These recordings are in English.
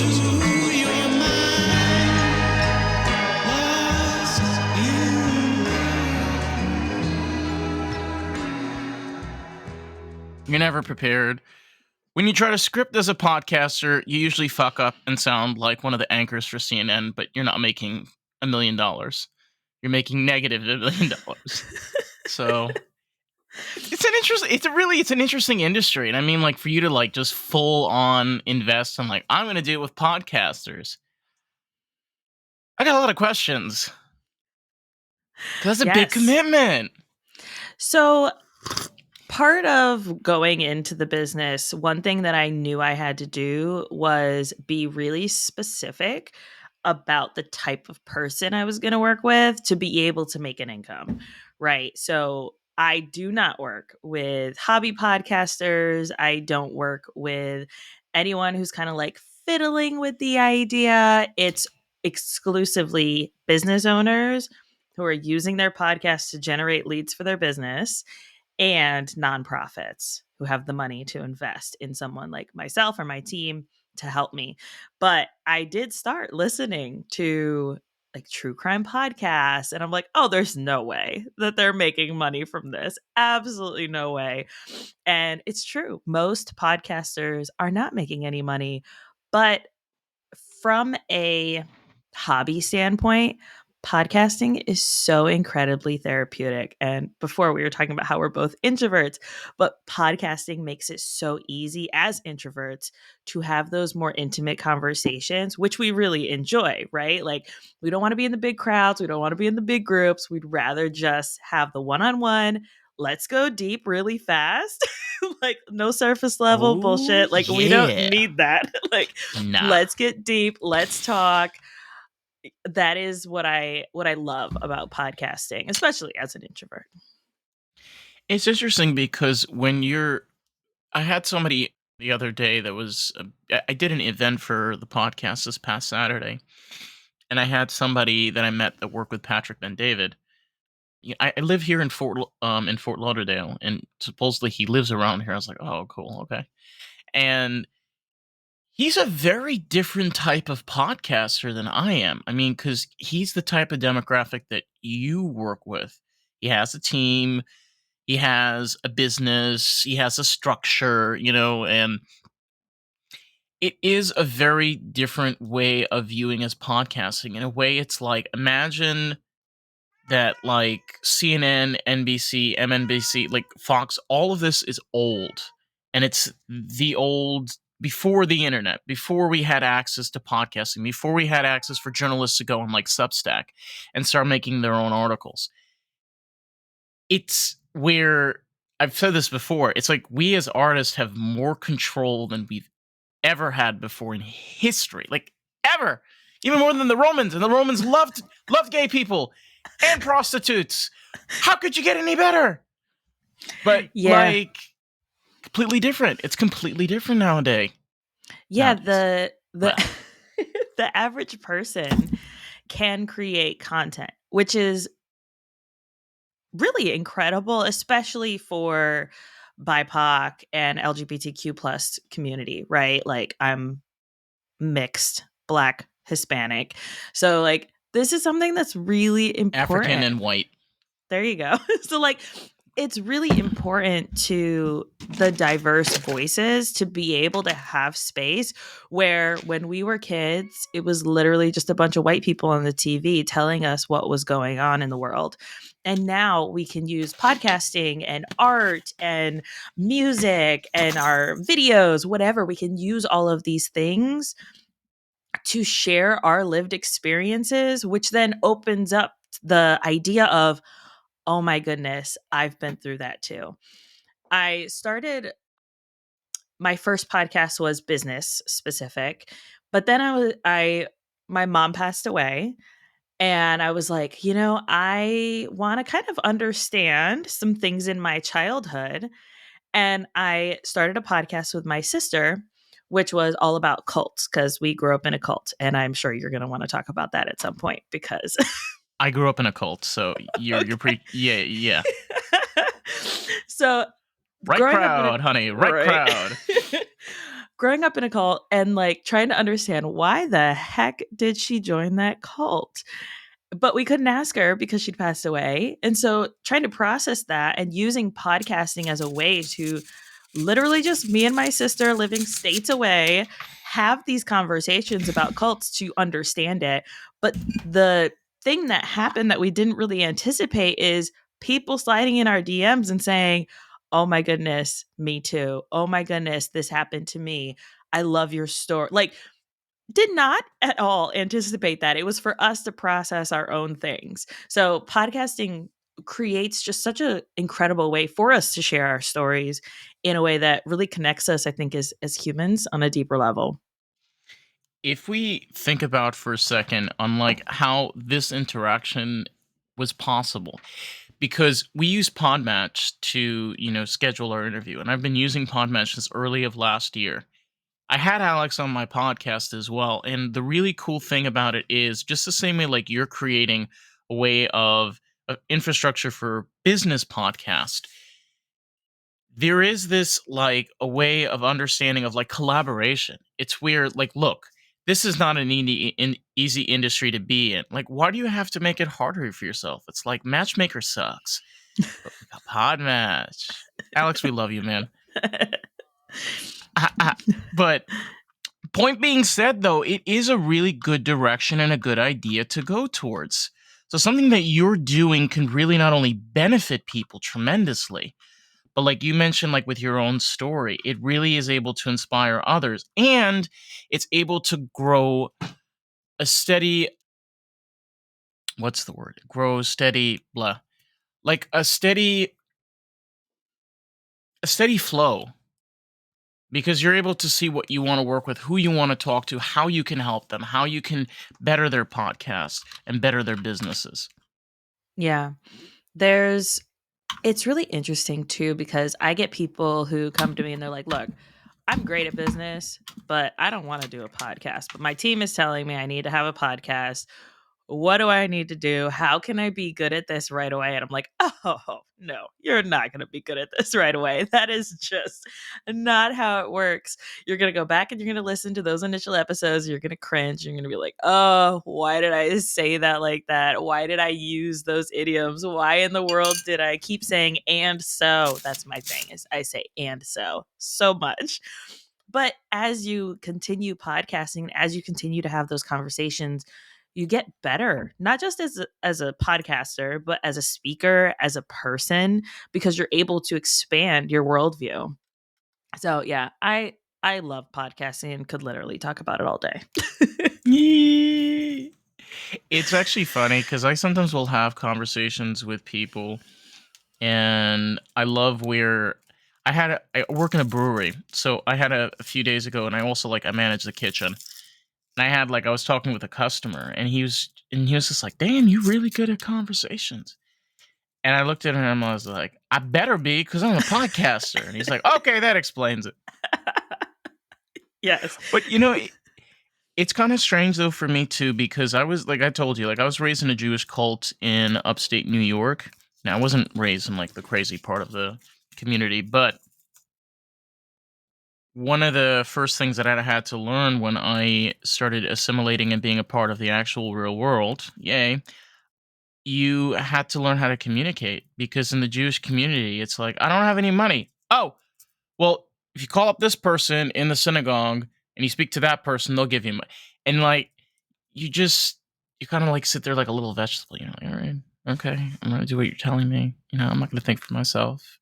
your mind, lost in. You're never prepared. When you try to script as a podcaster, you usually fuck up and sound like one of the anchors for CNN, but you're not making $1 million. You're making negative $1 million. So it's an interesting industry. And I mean, like, for you to like just full on invest in like, I'm going to do it with podcasters. I got a lot of questions. 'Cause that's a big Yes. commitment. So part of going into the business, one thing that I knew I had to do was be really specific about the type of person I was going to work with to be able to make an income, right? So I do not work with hobby podcasters. I don't work with anyone who's kind of like fiddling with the idea. It's exclusively business owners who are using their podcast to generate leads for their business, and nonprofits who have the money to invest in someone like myself or my team to help me. But I did start listening to like true crime podcasts, and I'm like, oh, there's no way that they're making money from this. Absolutely no way. And it's true. Most podcasters are not making any money. But from a hobby standpoint, podcasting is so incredibly therapeutic. And before we were talking about how we're both introverts, but podcasting makes it so easy as introverts to have those more intimate conversations, which we really enjoy, right? Like, we don't want to be in the big crowds. We don't want to be in the big groups. We'd rather just have the one-on-one. Let's go deep really fast. Like, no surface level bullshit. Like, we don't need that. Like, let's get deep. Let's talk. That is what I love about podcasting, especially as an introvert. It's interesting because I had somebody the other day that was, I did an event for the podcast this past Saturday, and I had somebody that I met that worked with Patrick Ben-David. I live here in Fort Lauderdale, and supposedly he lives around here. I was like, oh, cool, okay. And he's a very different type of podcaster than I am. I mean, because he's the type of demographic that you work with. He has a team, he has a business, he has a structure, and it is a very different way of viewing as podcasting. In a way, it's like, imagine that like CNN, NBC, MNBC, like Fox, all of this is old. And it's the old before the internet, before we had access to podcasting, before we had access for journalists to go on like Substack and start making their own articles. It's where, I've said this before, it's like we as artists have more control than we've ever had before in history. Like, ever. Even more than the Romans. And the Romans loved gay people and prostitutes. How could you get any better? But like, completely different. It's completely different nowadays. Yeah, the the average person can create content, which is really incredible, especially for BIPOC and LGBTQ plus community, right? Like, I'm mixed, Black, Hispanic. So like, this is something that's really important. African and white. There you go. So like, it's really important to the diverse voices to be able to have space where when we were kids, it was literally just a bunch of white people on the TV telling us what was going on in the world. And now we can use podcasting and art and music and our videos, whatever. We can use all of these things to share our lived experiences, which then opens up the idea of, oh my goodness, I've been through that too. My first podcast was business specific, but then my mom passed away, and I was like, I want to kind of understand some things in my childhood. And I started a podcast with my sister, which was all about cults, because we grew up in a cult. And I'm sure you're going to want to talk about that at some point, because I grew up in a cult, so you're pretty, yeah. So right crowd, honey, right crowd. growing up in a cult and like trying to understand why the heck did she join that cult? But we couldn't ask her because she'd passed away. And so trying to process that and using podcasting as a way to literally just me and my sister living states away have these conversations about cults to understand it. But the thing that happened that we didn't really anticipate is people sliding in our DMs and saying, "Oh my goodness, me too. Oh my goodness, this happened to me. I love your story." Like, did not at all anticipate that. It was for us to process our own things. So podcasting creates just such an incredible way for us to share our stories in a way that really connects us, I think, as humans on a deeper level. If we think about for a second on like how this interaction was possible, because we use Podmatch to, schedule our interview, and I've been using Podmatch since early of last year. I had Alex on my podcast as well, and the really cool thing about it is just the same way like you're creating a way of infrastructure for business podcast. There is this like a way of understanding of like collaboration. It's where like, look, this is not an easy industry to be in. Like, why do you have to make it harder for yourself? It's like Matchmaker sucks, but we got Podmatch. Alex, we love you, man. But point being said, though, it is a really good direction and a good idea to go towards. So something that you're doing can really not only benefit people tremendously, but like you mentioned, like with your own story, it really is able to inspire others, and it's able to grow a steady, what's the word? Grow steady, blah. Like a steady flow, because you're able to see what you want to work with, who you want to talk to, how you can help them, how you can better their podcast and better their businesses. Yeah. It's really interesting too because I get people who come to me and they're like, "Look, I'm great at business, but I don't want to do a podcast. But my team is telling me I need to have a podcast. What do I need to do? How can I be good at this right away?" And I'm like, "Oh, no, you're not going to be good at this right away. That is just not how it works. You're going to go back and you're going to listen to those initial episodes. You're going to cringe. You're going to be like, oh, why did I say that like that? Why did I use those idioms? Why in the world did I keep saying and so?" That's my thing is I say and so much. But as you continue podcasting, as you continue to have those conversations, you get better, not just as a podcaster, but as a speaker, as a person, because you're able to expand your worldview. So yeah, I love podcasting and could literally talk about it all day. Yee. It's actually funny because I sometimes will have conversations with people, and I love where I work in a brewery, so I had a few days ago, and I also like I manage the kitchen. And I had like I was talking with a customer, and he was just like, "Damn, you really good at conversations." And I looked at him and I was like, "I better be because I'm a podcaster." And he's like, "Okay, that explains it." Yes. But it's kind of strange though for me too, because I was like I told you, like I was raised in a Jewish cult in upstate New York. Now I wasn't raised in like the crazy part of the community, but one of the first things that I had to learn when I started assimilating and being a part of the actual real world, yay, you had to learn how to communicate, because in the Jewish community, it's like, I don't have any money. Oh, well, if you call up this person in the synagogue and you speak to that person, they'll give you money. And like, you just, you kind of like sit there like a little vegetable, like, all right, okay, I'm going to do what you're telling me. I'm not going to think for myself.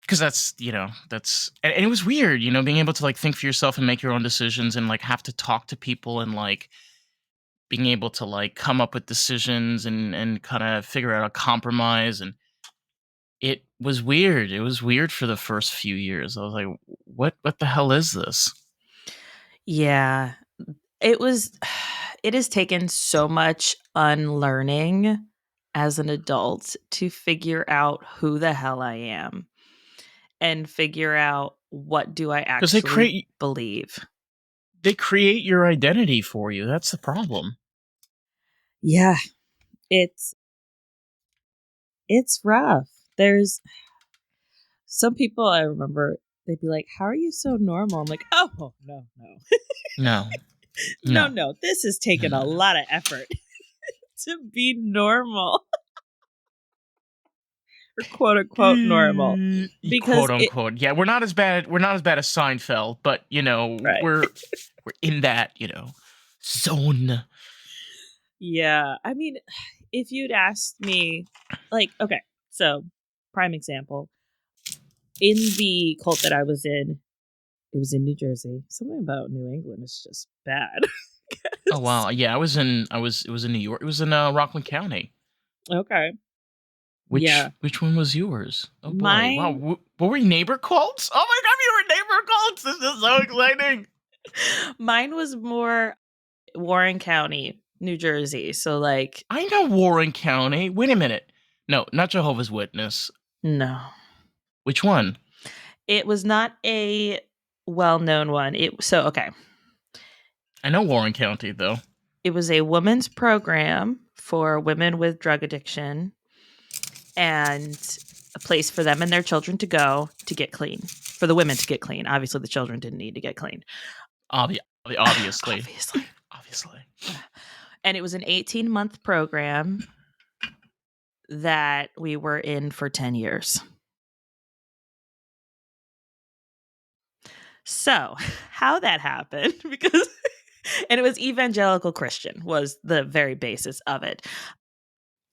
Because and it was weird, being able to like think for yourself and make your own decisions and like have to talk to people and like being able to like come up with decisions and kind of figure out a compromise. And it was weird. It was weird for the first few years. I was like, what the hell is this? Yeah. It was it has taken so much unlearning as an adult to figure out who the hell I am and figure out what do I Because they actually create believe. they create your identity for you. That's the problem. Yeah, it's it's rough. There's some people I remember they'd be like, "How are you so normal?" I'm like, "Oh, no, No. no, No. no. This has No, taken no, a no. lot of effort to be normal or quote unquote normal because Quote unquote. Yeah, we're not as bad. We're not as bad as Seinfeld, but right. we're in that zone. Yeah. I mean, if you'd asked me, like, okay, so prime example in the cult that I was in, it was in New Jersey. Something about New England is just bad. Oh wow, yeah. It was in New York. It was in Rockland County. Okay. Yeah. Which one was yours? Oh boy, wow. Mine What were you, neighbor cults? Oh my god, you were neighbor cults. This is so exciting. mine was more Warren County, New Jersey. So like I know Warren County. Wait a minute. No, not Jehovah's Witness. no. Which one? It was not a well-known one. Okay. I know Warren County though. It was a women's program for women with drug addiction and a place for them and their children to go to get clean. For the women to get clean. Obviously the children didn't need to get clean. Obviously. Obviously. Obviously. And it was an 18-month program that we were in for 10 years. So, how that happened, because, and it was evangelical Christian, was the very basis of it.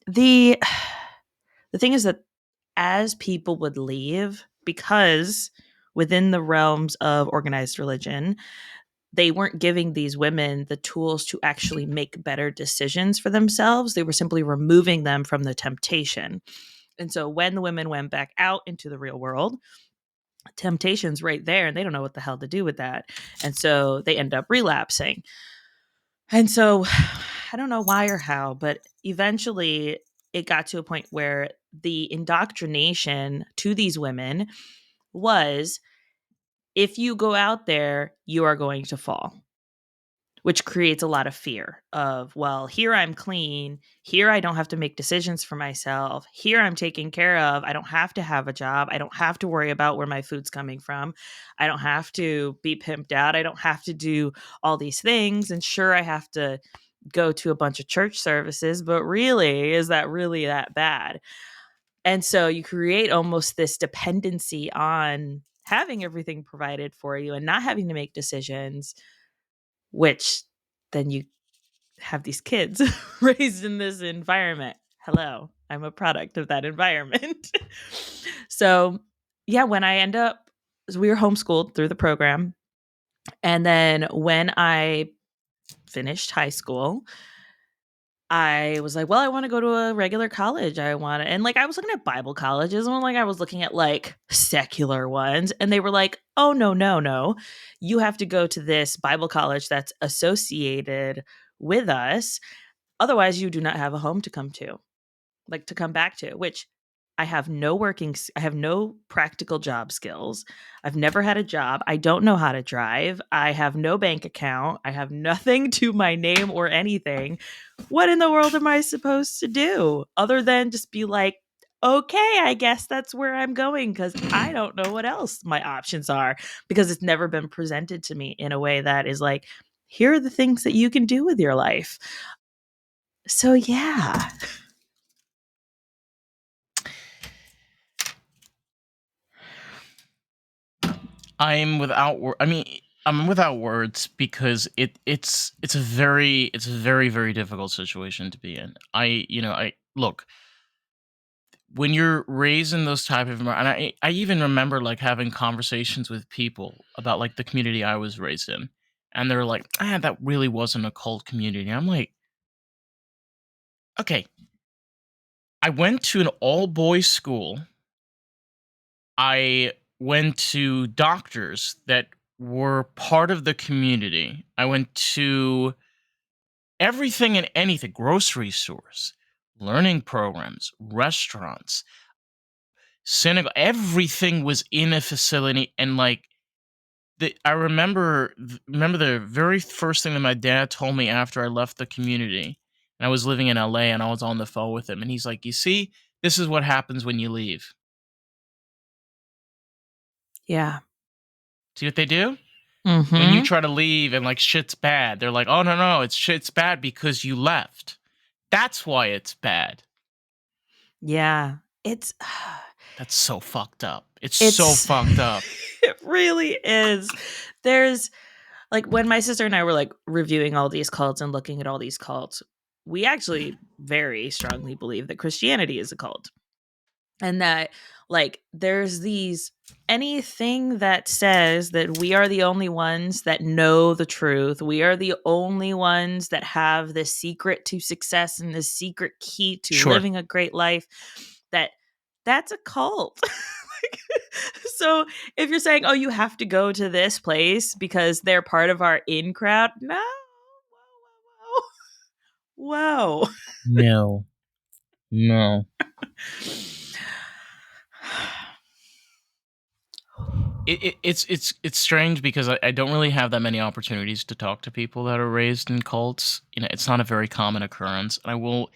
The thing is that as people would leave, because within the realms of organized religion, they weren't giving these women the tools to actually make better decisions for themselves. They were simply removing them from the temptation. And so when the women went back out into the real world, temptation's right there and they don't know what the hell to do with that. And so they end up relapsing. And so I don't know why or how, but eventually it got to a point where the indoctrination to these women was, if you go out there, you are going to fall, which creates a lot of fear of, well, here I'm clean. Here I don't have to make decisions for myself. Here I'm taken care of. I don't have to have a job. I don't have to worry about where my food's coming from. I don't have to be pimped out. I don't have to do all these things. And sure, I have to go to a bunch of church services, but really, is that really that bad? And so you create almost this dependency on having everything provided for you and not having to make decisions, which then you have these kids raised in this environment. Hello, I'm a product of that environment. So, yeah, when I end up, so we were homeschooled through the program. And then when I finished high school, I was like, well, I want to go to a regular college. I want to, and like, I was looking at Bible colleges and like, I was looking at like secular ones. And they were like, oh, no, no, no. You have to go to this Bible college that's associated with us. Otherwise, you do not have a home to come to, like to come back to, which I have I have no practical job skills. I've never had a job. I don't know how to drive. I have no bank account. I have nothing to my name or anything. What in the world am I supposed to do other than just be like, okay, I guess that's where I'm going, because I don't know what else my options are, because it's never been presented to me in a way that is like, here are the things that you can do with your life. So, yeah. I'm without I mean, I'm without words because it's a very very difficult situation to be in. I look, when you're raised in those type of and I even remember like having conversations with people about like the community I was raised in, and they're like, that really wasn't a cult community. I'm like, okay, I went to an all boys school. I went to doctors that were part of the community. I went to everything and anything, grocery stores, learning programs, restaurants, synagogue. Everything was in a facility, and like I remember the very first thing that my dad told me after I left the community, and I was living in LA, and I was on the phone with him, and he's like, "You see, this is what happens when you leave." Yeah. See what they do? Mm-hmm. When you try to leave and like shit's bad, they're like, oh no, shit's bad because you left. That's why it's bad. Yeah. It's That's so fucked up. It's so fucked up. It really is. There's like when my sister and I were like reviewing all these cults and looking at all these cults, we actually very strongly believe that Christianity is a cult. And that like there's these anything that says that we are the only ones that know the truth, we are the only ones that have the secret to success and the secret key to Sure. living a great life, that's a cult. Like, so if you're saying, oh, you have to go to this place because they're part of our in crowd, no. Whoa. No. It's strange because I don't really have that many opportunities to talk to people that are raised in cults. You know, it's not a very common occurrence. And one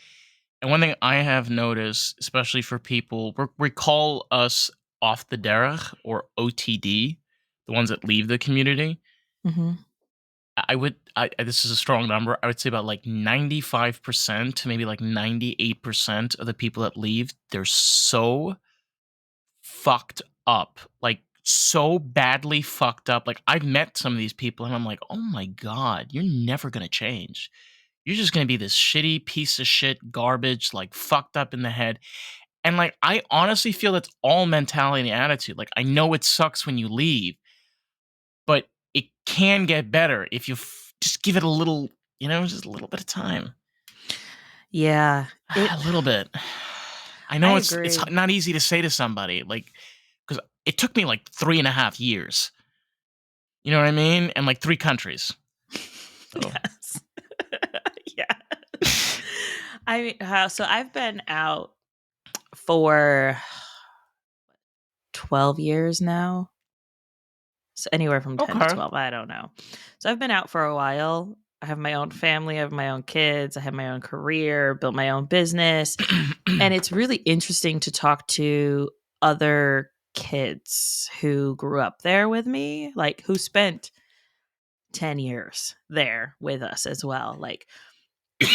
thing I have noticed, especially for people, we call us off the derech or OTD, the ones that leave the community. Mm-hmm. This is a strong number. I would say about like 95% to maybe like 98% of the people that leave, they're so fucked up. Like so badly fucked up. Like I've met some of these people and I'm like, oh my God, you're never gonna change. You're just gonna be this shitty piece of shit garbage, like fucked up in the head. And like I honestly feel that's all mentality and attitude. Like I know it sucks when you leave, but it can get better if you just give it a little, just a little bit of time. Yeah. A little bit. I know I it's agree. not easy to say to somebody, like, because it took me like 3.5 years. You know what I mean? And like 3 countries. So. Yes. Yeah. I mean, so I've been out for 12 years now. So anywhere from 10 to 12, I don't know. So I've been out for a while. I have my own family, I have my own kids, I have my own career, built my own business. And it's really interesting to talk to other kids who grew up there with me, like who spent 10 years there with us as well. Like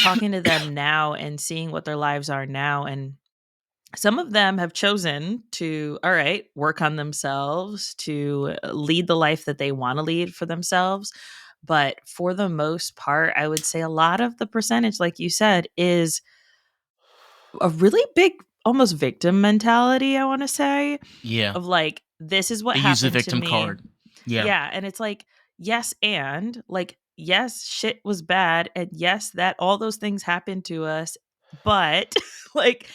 talking to them now and seeing what their lives are now. And some of them have chosen to, all right, work on themselves, to lead the life that they want to lead for themselves. But for the most part, I would say a lot of the percentage, like you said, is a really big, almost victim mentality, I want to say. Yeah. Of like, this is what they happened use the victim to me. card. Yeah. Yeah. And it's like, yes, and like, yes, shit was bad. And yes, that all those things happened to us. But like,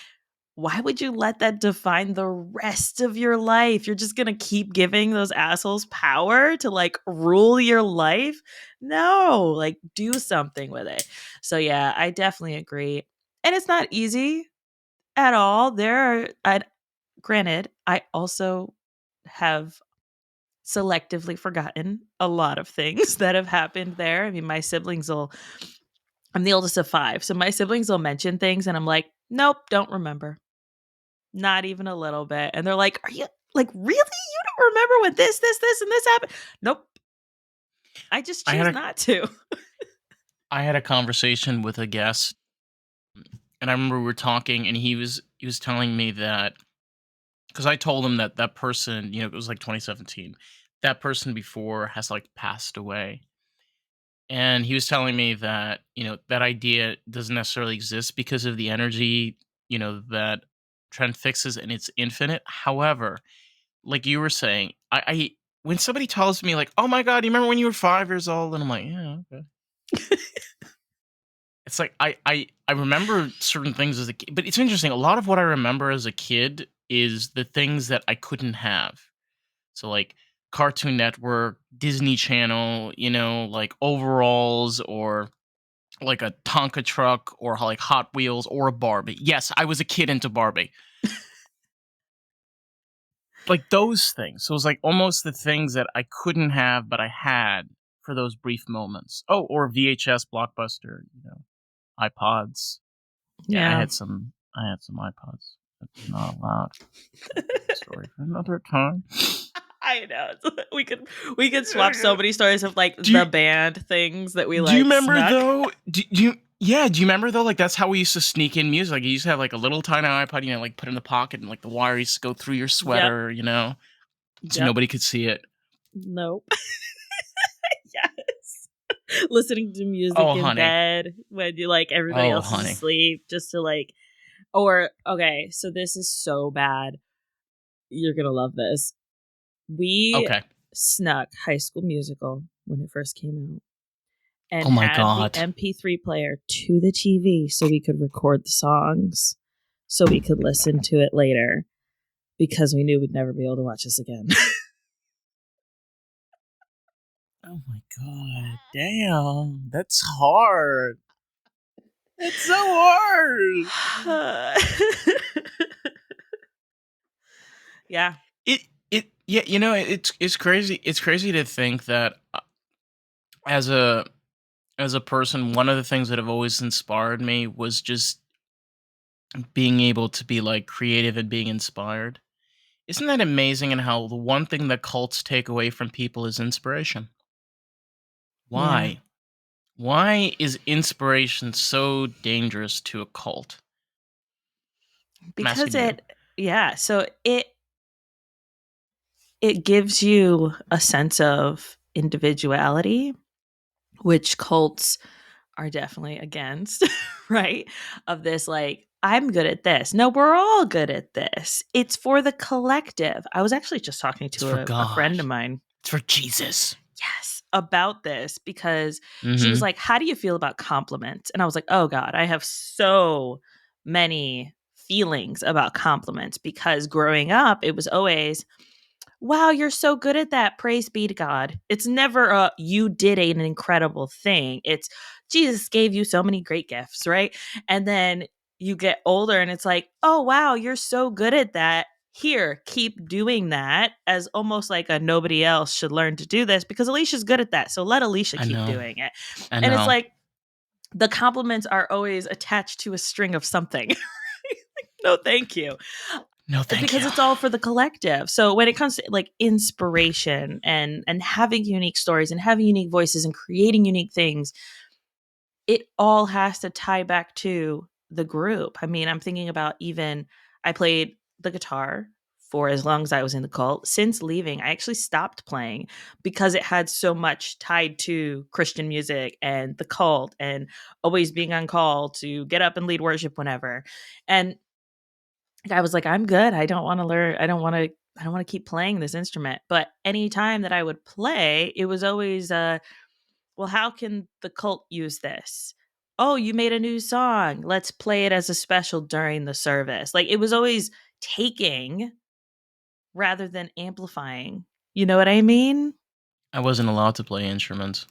why would you let that define the rest of your life? You're just going to keep giving those assholes power to like rule your life? No, like do something with it. So yeah, I definitely agree. And it's not easy at all. Granted, I also have selectively forgotten a lot of things that have happened there. I mean, I'm the oldest of 5. So my siblings will mention things and I'm like, nope, don't remember. Not even a little bit. And they're like, are you like, really? You don't remember when this, and this happened? Nope. I just choose not to. I had a conversation with a guest, and I remember we were talking, and he was telling me that, because I told him that person, it was like 2017, that person before has like passed away. And he was telling me that, that idea doesn't necessarily exist because of the energy, that Trent fixes, and it's infinite. However, like you were saying, I when somebody tells me like, "Oh my God, you remember when you were 5 years old?" and I'm like, "Yeah, okay." It's like I remember certain things as a kid, but it's interesting. A lot of what I remember as a kid is the things that I couldn't have. So like Cartoon Network, Disney Channel, like overalls, or like a Tonka truck, or like Hot Wheels, or a Barbie. Yes, I was a kid into Barbie. Like those things. So it was like almost the things that I couldn't have, but I had for those brief moments. Oh, or VHS Blockbuster, iPods. Yeah, I had some iPods. That's not allowed. Story for another time. I know. We could swap so many stories of like Do you- the band things that we Do you like remember snuck. though? Do you remember though? Like that's how we used to sneak in music. Like you used to have like a little tiny iPod, like put in the pocket, and like the wire used to go through your sweater, so Yep. nobody could see it. Nope. Yes. Listening to music Oh, in honey. bed when you like everybody Oh, else honey. is asleep, just to like. Or okay, so this is so bad. You're gonna love this. We Okay. snuck High School Musical when it first came out, and Oh my had God. the MP3 player to the TV so we could record the songs, so we could listen to it later, because we knew we'd never be able to watch this again. Oh my God. Damn. That's hard. It's so hard. Yeah. It's crazy. It's crazy to think that as a person, one of the things that have always inspired me was just being able to be like creative and being inspired. Isn't that amazing? And how the one thing that cults take away from people is inspiration. Why? Yeah. Why is inspiration so dangerous to a cult? Because so it gives you a sense of individuality, which cults are definitely against, right? Of this, like, I'm good at this. No, we're all good at this. It's for the collective. I was actually just talking It's for to a friend God. of mine. It's for Jesus. Yes, about this, because she was Mhm. like, how do you feel about compliments? And I was like, oh God, I have so many feelings about compliments, because growing up, it was always, wow, you're so good at that. Praise be to God. It's never a, you did an incredible thing. It's, Jesus gave you so many great gifts, right? And then you get older and it's like, oh, wow, you're so good at that. Here, keep doing that, as almost like a nobody else should learn to do this, because Alicia's good at that. So let Alicia I keep know. doing it. I And it's know. like, the compliments are always attached to a string of something. No, thank you. No, thank Because you. it's all for the collective. So when it comes to like inspiration and having unique stories and having unique voices and creating unique things, it all has to tie back to the group. I mean, I'm thinking about, even I played the guitar for as long as I was in the cult. Since leaving, I actually stopped playing because it had so much tied to Christian music and the cult, and always being on call to get up and lead worship whenever. And I was like, I'm good. I don't want to learn. I don't want to keep playing this instrument. But anytime that I would play, it was always, well, how can the cult use this? Oh, you made a new song. Let's play it as a special during the service. Like, it was always taking rather than amplifying. You know what I mean? I wasn't allowed to play instruments.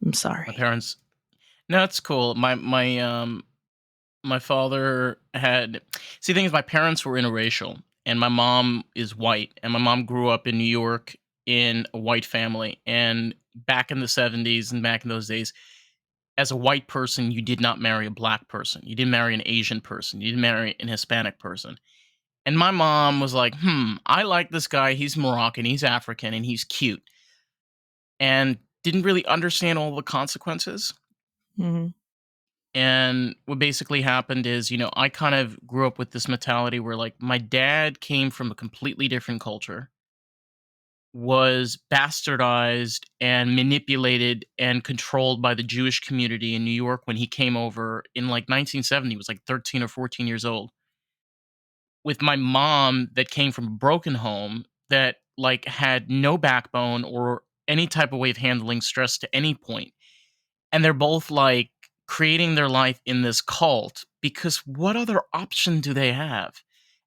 I'm My sorry. parents. No, it's cool. My father had. See, the thing is, my parents were interracial, and my mom is white, and my mom grew up in New York in a white family. And back in the 70s and back in those days, as a white person, you did not marry a black person. You didn't marry an Asian person. You didn't marry an Hispanic person. And my mom was like, I like this guy. He's Moroccan, he's African, and he's cute. And didn't really understand all the consequences. Mm-hmm. And what basically happened is, I kind of grew up with this mentality where, like, my dad came from a completely different culture, was bastardized and manipulated and controlled by the Jewish community in New York when he came over in like 1970. He was like 13 or 14 years old. With my mom that came from a broken home that like had no backbone or any type of way of handling stress to any point. And they're both like creating their life in this cult, because what other option do they have?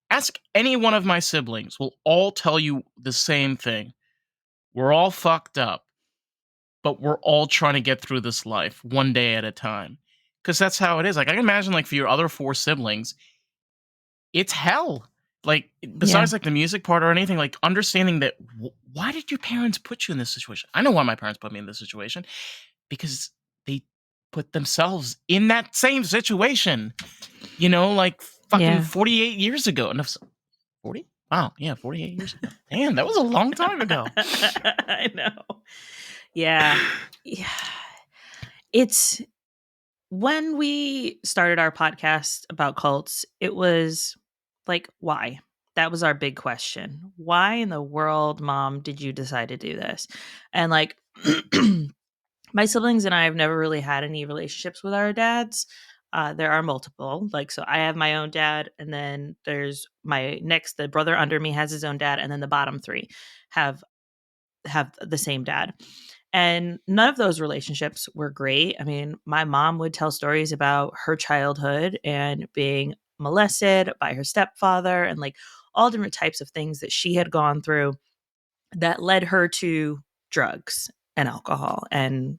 Ask any one of my siblings, will all tell you the same thing. We're all fucked up, but we're all trying to get through this life one day at a time. Because that's how it is. Like, I can imagine, like, for your other four siblings, it's hell. Like, besides like the music part or anything, like understanding that why did your parents put you in this situation? I know why my parents put me in this situation, because they put themselves in that same situation, like fucking Yeah. 48 years ago. No, 40? Wow, yeah, 48 years ago. Damn, that was a long time ago. I know. Yeah. Yeah. It's when we started our podcast about cults, it was like, why? That was our big question. Why in the world, mom, did you decide to do this? And like, my siblings and I have never really had any relationships with our dads. There are multiple. Like, so I have my own dad, and then there's the brother under me has his own dad, and then the bottom three have the same dad. And none of those relationships were great. I mean, my mom would tell stories about her childhood and being molested by her stepfather and like all different types of things that she had gone through that led her to drugs and alcohol and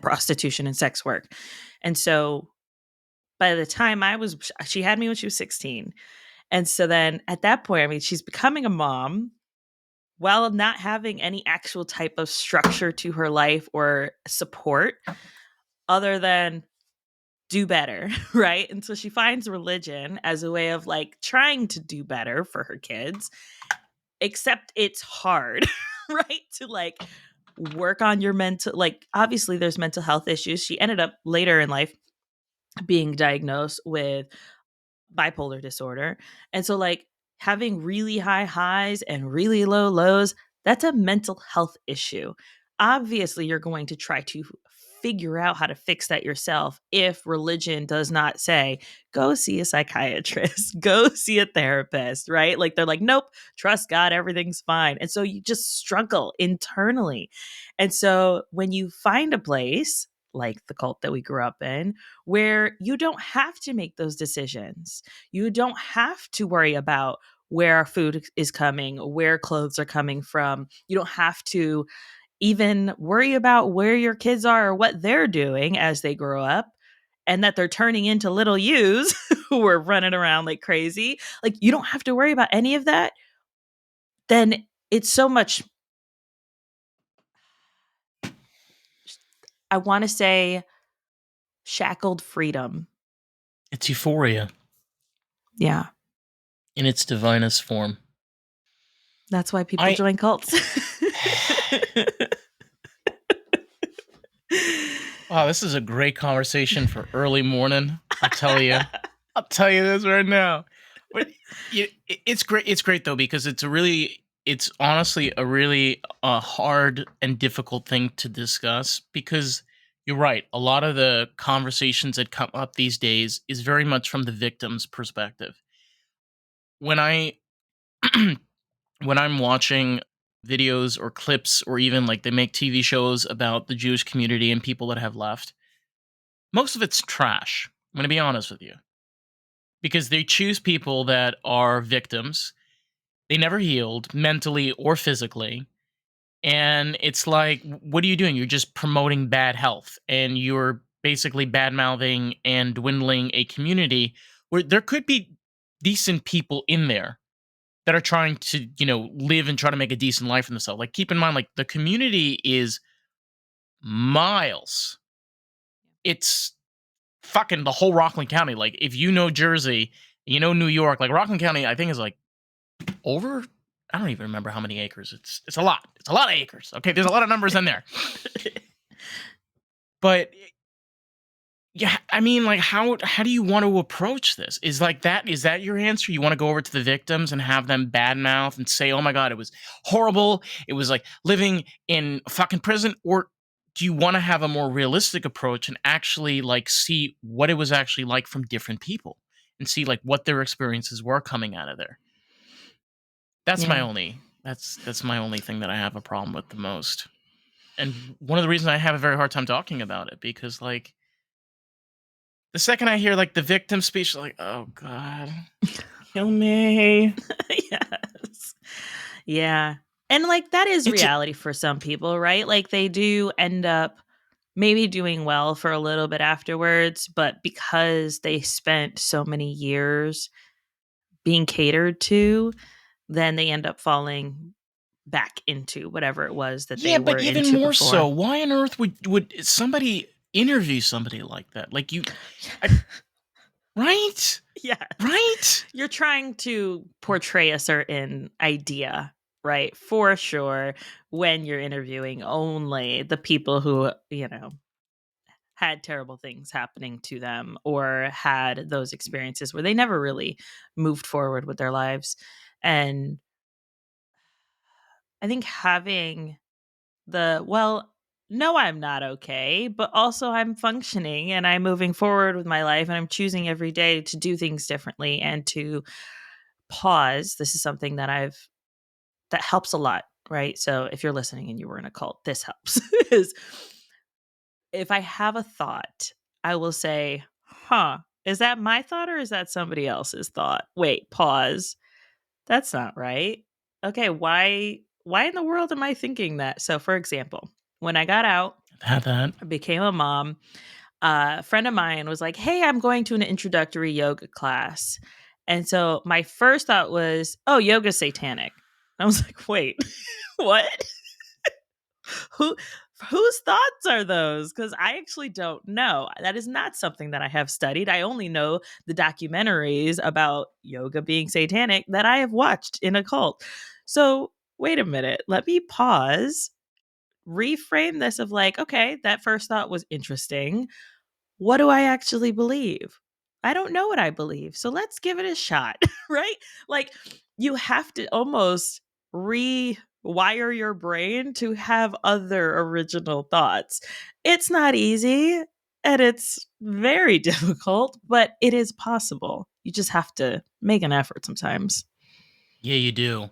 prostitution and sex work. And so by the time she had me when she was 16. And so then at that point, I mean, she's becoming a mom while not having any actual type of structure to her life or support other than do better, right? And so she finds religion as a way of like trying to do better for her kids, except it's hard, right? To like work on your mental, like obviously there's mental health issues. She ended up later in life being diagnosed with bipolar disorder. And so like having really high highs and really low lows, that's a mental health issue. Obviously, you're going to try to figure out how to fix that yourself if religion does not say, go see a psychiatrist, go see a therapist, right? Like they're like, nope, trust God, everything's fine. And so you just struggle internally. And so when you find a place like the cult that we grew up in, where you don't have to make those decisions. You don't have to worry about where our food is coming, where clothes are coming from. You don't have to even worry about where your kids are or what they're doing as they grow up and that they're turning into little yous who are running around like crazy. Like you don't have to worry about any of that. Then it's so much, I want to say, shackled freedom. It's euphoria Yeah. in its divinest form. That's why people join cults. Wow, this is a great conversation for early morning. I'll tell you this right now. But it's great. It's great though because it's honestly a really hard and difficult thing to discuss because you're right. A lot of the conversations that come up these days is very much from the victim's perspective. When I when I'm watching videos or clips or even like they make TV shows about the Jewish community and people that have left, most of it's trash. I'm going to be honest with you. Because they choose people that are victims. They never healed mentally or physically. And it's like, what are you doing? You're just promoting bad health and you're basically bad mouthing and dwindling a community where there could be decent people in there that are trying to, live and try to make a decent life for themselves. Like, keep in mind, like, the community is miles. It's fucking the whole Rockland County. Like, if you know Jersey, New York, like Rockland County, I think is like over. I don't even remember how many acres. It's a lot. It's a lot of acres. Okay, there's a lot of numbers in there. But yeah, I mean, like, how do you want to approach this? Is that your answer? You want to go over to the victims and have them badmouth and say, "Oh my God, it was horrible. It was like living in a fucking prison," or do you want to have a more realistic approach and actually like see what it was actually like from different people and see like what their experiences were coming out of there? That's my only thing that I have a problem with the most. And one of the reasons I have a very hard time talking about it, because like the second I hear like the victim speech, like, oh God, kill me. Yes. Yeah. And like that is reality for some people, right? Like they do end up maybe doing well for a little bit afterwards, but because they spent so many years being catered to, then they end up falling back into whatever it was that they were but even into more before. so, why on earth would somebody interview somebody like that? Like Right? Yes. Right? You're trying to portray a certain idea, right? For sure, when you're interviewing only the people who, had terrible things happening to them or had those experiences where they never really moved forward with their lives. And I think having well, no, I'm not okay, but also I'm functioning and I'm moving forward with my life and I'm choosing every day to do things differently and to pause. This is something that helps a lot, right? So if you're listening and you were in a cult, this helps. Is if I have a thought, I will say, huh, is that my thought or is that somebody else's thought? Wait, pause. That's not right. Okay, why in the world am I thinking that? So for example, when I got out, Had that. I became a mom, a friend of mine was like, "Hey, I'm going to an introductory yoga class." And so my first thought was, "Oh, yoga's satanic." I was like, "Wait, what? Who whose thoughts are those?" Cuz I actually don't know. That is not something that I have studied. I only know the documentaries about yoga being satanic that I have watched in a cult. So, wait a minute. Let me pause, reframe this of like, okay, that first thought was interesting. What do I actually believe? I don't know what I believe. So let's give it a shot, right? Like you have to almost rewire your brain to have other original thoughts. It's not easy and it's very difficult, but it is possible. You just have to make an effort sometimes. Yeah, you do.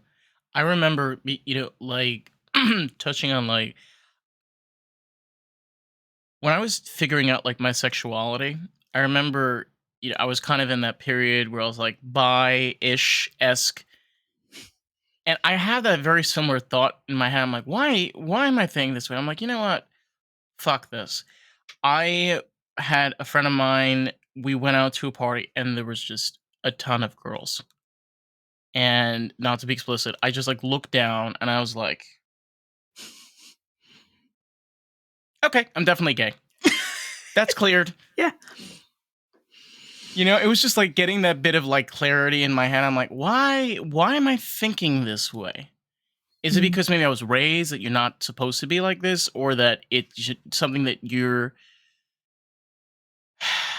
I remember, like, touching on, like, when I was figuring out, like, my sexuality, I remember, I was kind of in that period where I was, like, bi-ish-esque, and I had that very similar thought in my head. I'm like, "Why am I thinking this way?" I'm like, "You know what? Fuck this." I had a friend of mine, we went out to a party, and there was just a ton of girls, and not to be explicit, I just, like, looked down, and I was like, "Okay, I'm definitely gay. That's cleared." Yeah. It was just, like, getting that bit of, like, clarity in my head. I'm like, "Why am I thinking this way? Is it Mm. because maybe I was raised that you're not supposed to be like this, or that something that you're"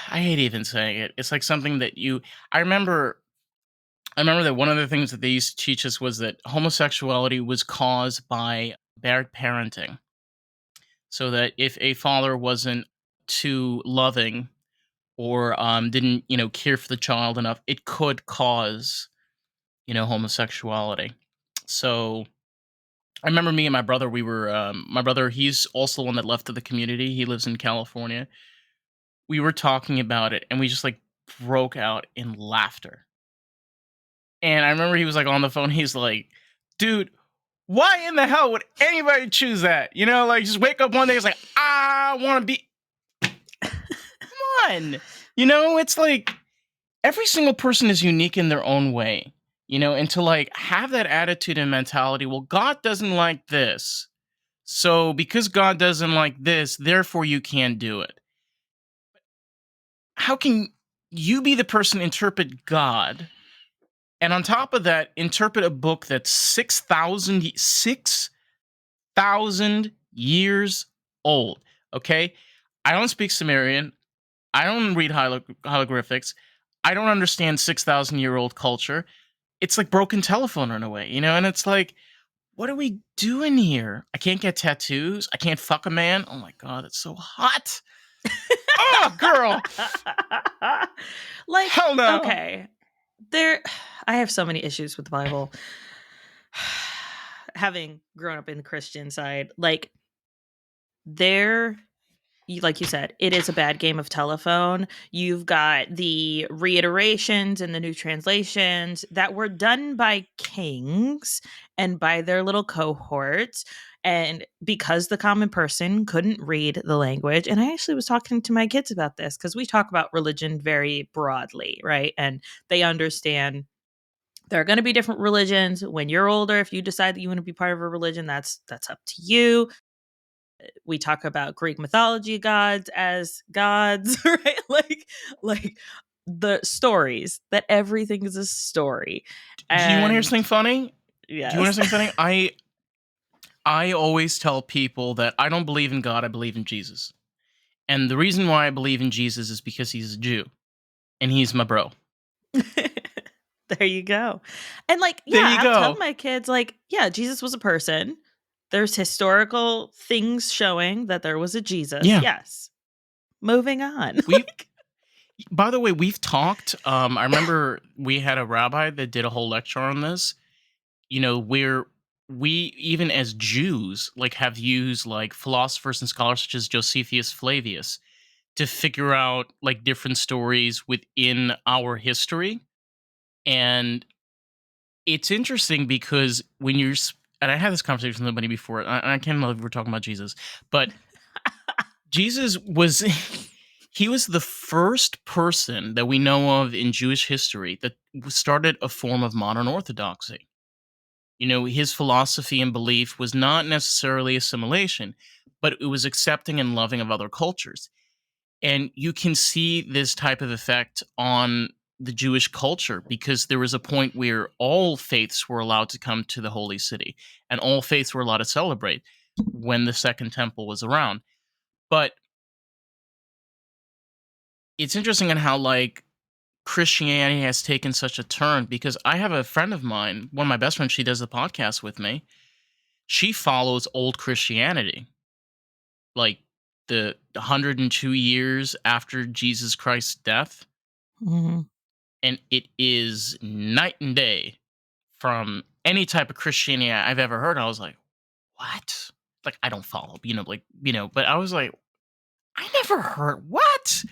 I hate even saying it. It's like something that you I remember I remember that one of the things that they used to teach us was that homosexuality was caused by bad parenting. So that if a father wasn't too loving or didn't, care for the child enough, it could cause, homosexuality. So I remember me and my brother, my brother, he's also one that left to the community. He lives in California. We were talking about it and we just like broke out in laughter. And I remember he was like on the phone. He's like, dude, why in the hell would anybody choose that? Like just wake up one day, it's like, I want to be. Come on. It's like every single person is unique in their own way, and to like have that attitude and mentality, well, God doesn't like this. So because God doesn't like this, therefore you can't do it. How can you be the person to interpret God? And on top of that, interpret a book that's 6,000 years old. Okay. I don't speak Sumerian. I don't read hieroglyphics. I don't understand 6,000-year-old culture. It's like broken telephone in a way, and it's like, what are we doing here? I can't get tattoos. I can't fuck a man. Oh my God, that's so hot. Oh, girl. Like, Hell no. okay, I have so many issues with the Bible. Having grown up in the Christian side, like there like you said, it is a bad game of telephone. You've got the reiterations and the new translations that were done by kings and by their little cohorts. And because the common person couldn't read the language, and I actually was talking to my kids about this because we talk about religion very broadly, right? And they understand there are going to be different religions. When you're older, if you decide that you want to be part of a religion, that's up to you. We talk about Greek mythology gods as gods, right? Like the stories, that everything is a story. Do you want to hear And something funny? Do you want to hear yes. something funny? I always tell people that I don't believe in God, I believe in Jesus. And the reason why I believe in Jesus is because he's a Jew. And he's my bro. There you go. And like, There yeah, you I'll tell go. my kids, like, yeah, Jesus was a person. There's historical things showing that there was a Jesus. Yeah. Yes. Moving on. We By the way, we've talked. I remember we had a rabbi that did a whole lecture on this. Where we, even as Jews, like have used like philosophers and scholars such as Josephus Flavius to figure out like different stories within our history. And it's interesting because when and I had this conversation with somebody before, and I can't remember if we're talking about Jesus, but Jesus was he was the first person that we know of in Jewish history that started a form of modern orthodoxy. His philosophy and belief was not necessarily assimilation, but it was accepting and loving of other cultures. And you can see this type of effect on the Jewish culture because there was a point where all faiths were allowed to come to the holy city and all faiths were allowed to celebrate when the second temple was around. But it's interesting in how like Christianity has taken such a turn because I have a friend of mine, one of my best friends, she does the podcast with me. She follows old Christianity, like the 102 years after Jesus Christ's death. Mhm. And it is night and day from any type of Christianity I've ever heard. I was like, what? Like, I don't follow, but I was like, I never heard what?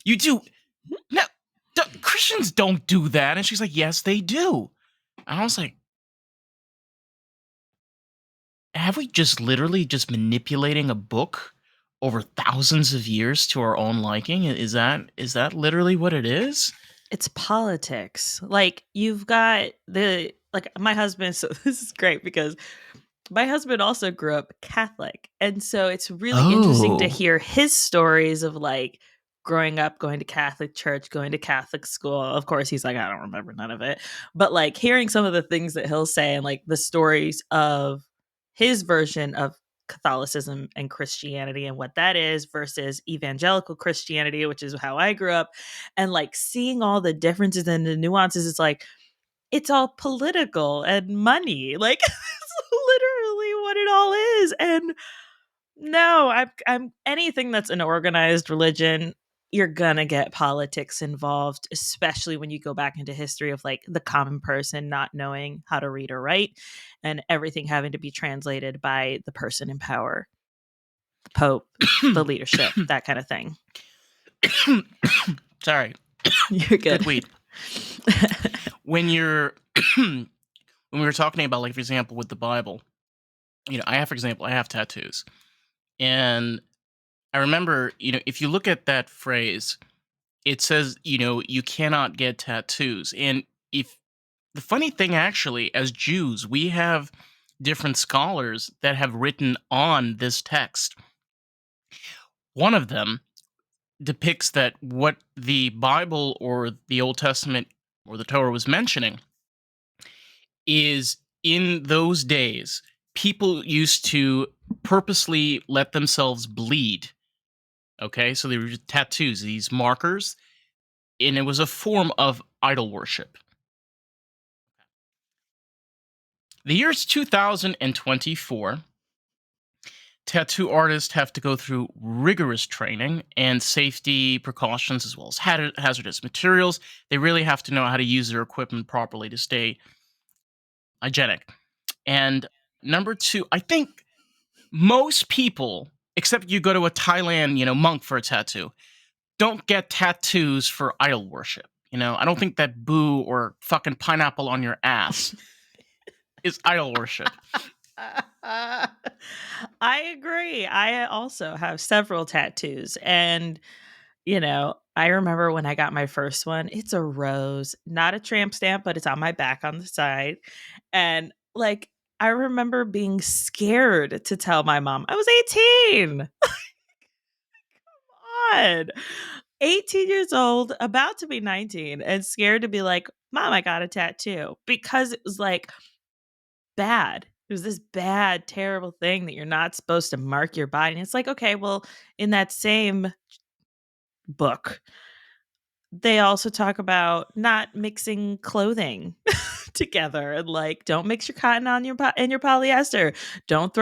You do? No, Christians don't do that. And she's like, yes, they do. And I was like, have we just literally just manipulating a book over thousands of years to our own liking? Is that literally what it is? It's politics. Like, you've got my husband. So this is great because my husband also grew up Catholic. And so it's really interesting to Oh. hear his stories of like growing up, going to Catholic church, going to Catholic school. Of course, he's like, I don't remember none of it. But like hearing some of the things that he'll say and like the stories of his version of Catholicism and Christianity and what that is versus evangelical Christianity, which is how I grew up, and like seeing all the differences and the nuances, it's like, it's all political and money. Like that's literally what it all is. And no, I'm anything that's an organized religion, you're gonna get politics involved, especially when you go back into history of like the common person not knowing how to read or write and everything having to be translated by the person in power, the Pope, the leadership, that kind of thing. Sorry. You're good. Good weed. When you're when we were talking about, like, for example, with the Bible, for example, I have tattoos. And I remember, if you look at that phrase, it says, you cannot get tattoos. And if the funny thing, actually, as Jews, we have different scholars that have written on this text. One of them depicts that what the Bible or the Old Testament or the Torah was mentioning is in those days, people used to purposely let themselves bleed. Okay, so they were just tattoos, these markers, and it was a form of idol worship. The year's 2024. Tattoo artists have to go through rigorous training and safety precautions as well as hazardous materials. They really have to know how to use their equipment properly to stay hygienic. And number two, I think most people, except you go to a Thailand, monk for a tattoo, don't get tattoos for idol worship. I don't think that boo or fucking pineapple on your ass is idol worship. I agree. I also have several tattoos. And, I remember when I got my first one, it's a rose, not a tramp stamp, but it's on my back on the side. And like, I remember being scared to tell my mom I was 18. God. 18 years old, about to be 19, and scared to be like, Mom, I got a tattoo. Because it was like bad. It was this bad, terrible thing that you're not supposed to mark your body. And it's like, okay, well, in that same book, they also talk about not mixing clothing together, and like, don't mix your cotton on your and your polyester. Don't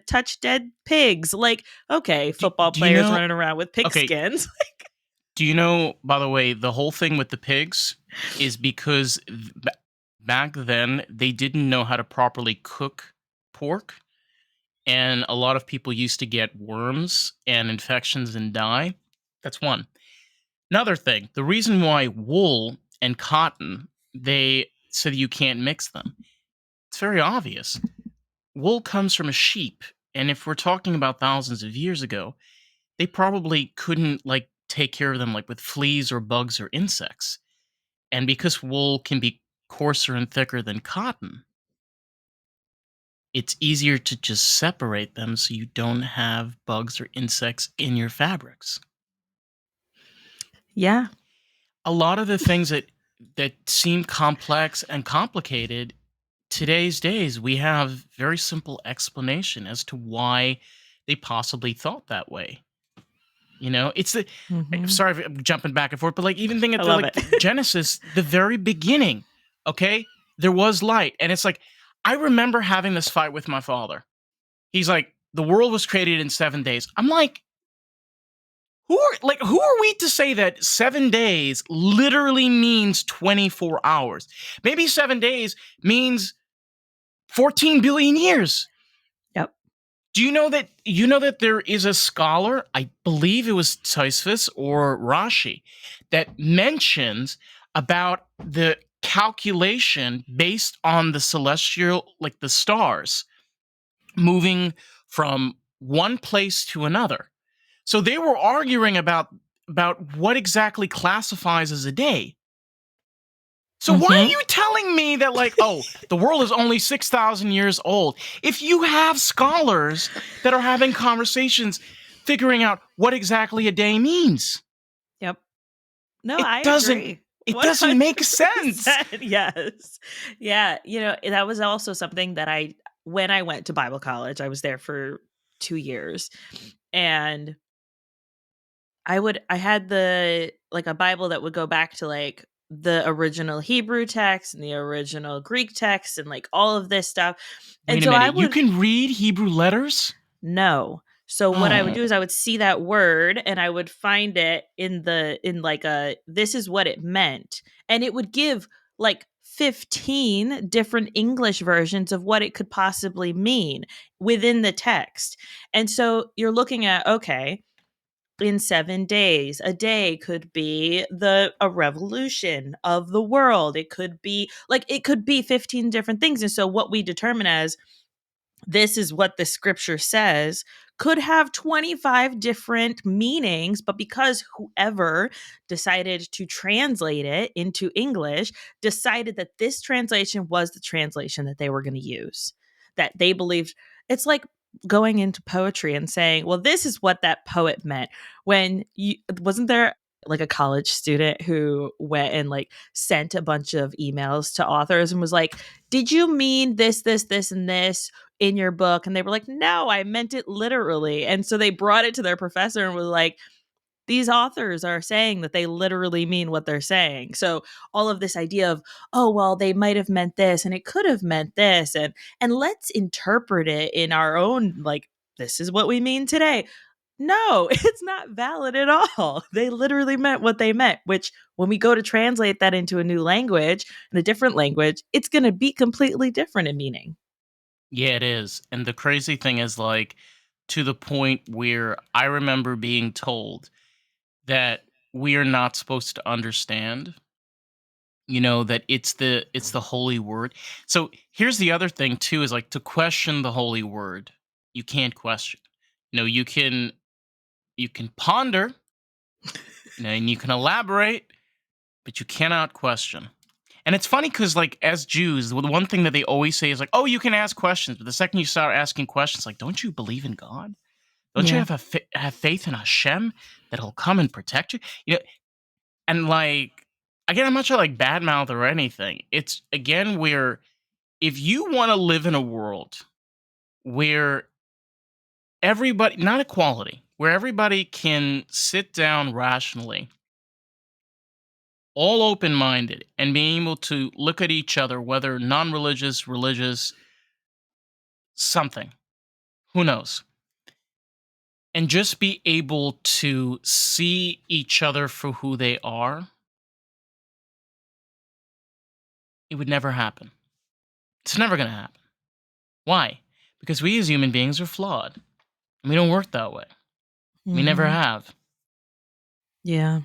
touch dead pigs. Like, okay, football Do you players know? running around with pig Okay, skins. do you know, by the way, the whole thing with the pigs is because back then they didn't know how to properly cook pork, and a lot of people used to get worms and infections and die. That's one. Another thing, the reason why wool and cotton, they said you can't mix them, it's very obvious. Wool comes from a sheep, and if we're talking about thousands of years ago, they probably couldn't like take care of them like with fleas or bugs or insects. And because wool can be coarser and thicker than cotton, it's easier to just separate them so you don't have bugs or insects in your fabrics. Yeah. A lot of the things that seem complex and complicated today's days, we have very simple explanation as to why they possibly thought that way. You know, it's the Mhm. sorry if I'm jumping back and forth, but like even think I at the love like it. Genesis, the very beginning, okay? There was light. And it's like, I remember having this fight with my father. He's like, the world was created in 7 days. I'm like, who are we to say that 7 days literally means 24 hours? Maybe 7 days means 14 billion years. Yep. Do you know that there is a scholar, I believe it was Taisvis or Rashi, that mentions about the calculation based on the celestial, like the stars, moving from one place to another. So they were arguing about what exactly classifies as a day. So why are Mhm. you telling me that like, oh, the world is only 6,000 years old? If you have scholars that are having conversations figuring out what exactly a day means, Yep. No, it I doesn't agree. it doesn't make sense. 100%. Yes. Yeah, that was also something that when I went to Bible college, I was there for 2 years, and I had a Bible that would go back to, like, the original Hebrew text and the original Greek text and, like, all of this stuff, and Wait a so I minute, you would can read Hebrew letters? no. So what I would Oh, do is I would see that word and I would find it in like a this is what it meant. And it would give like 15 different English versions of what it could possibly mean within the text. And so you're looking at, okay, in 7 days, a day could be a revolution of the world. It could be 15 different things. And so what we determine as this is what the scripture says could have 25 different meanings, but because whoever decided to translate it into English decided that this translation was the translation that they were going to use, that they believed. It's like going into poetry and saying, well, this is what that poet meant. When you wasn't there like a college student who went and like sent a bunch of emails to authors and was like, did you mean this, and this in your book? And they were like, no, I meant it literally. And so they brought it to their professor and was like, these authors are saying that they literally mean what they're saying. So all of this idea of, oh, well, they might have meant this and it could have meant this. And let's interpret it in our own, like, this is what we mean today. No, it's not valid at all. They literally meant what they meant, which when we go to translate that into a new language, in a different language, it's going to be completely different in meaning. yeah, it is. And the crazy thing is like to the point where I remember being told that we are not supposed to understand, that it's the holy word. So here's the other thing too, is like to question the holy word, you can't question. You can ponder, and you can elaborate, but you cannot question. And it's funny because like as Jews, the one thing that they always say is like, oh, you can ask questions, but the second you start asking questions, like, don't you believe in God? Don't you Yeah. have faith in Hashem that He'll come and protect you? And like, again, I'm not trying to like badmouth or anything. It's again where if you want to live in a world where everybody, not equality, where everybody can sit down rationally, all open minded, and being able to look at each other, whether non religious, religious, something, who knows, and just be able to see each other for who they are, it would never happen. It's never going to happen. Why? Because we as human beings are flawed. And we don't work that way. We never Mhm. have. Yeah.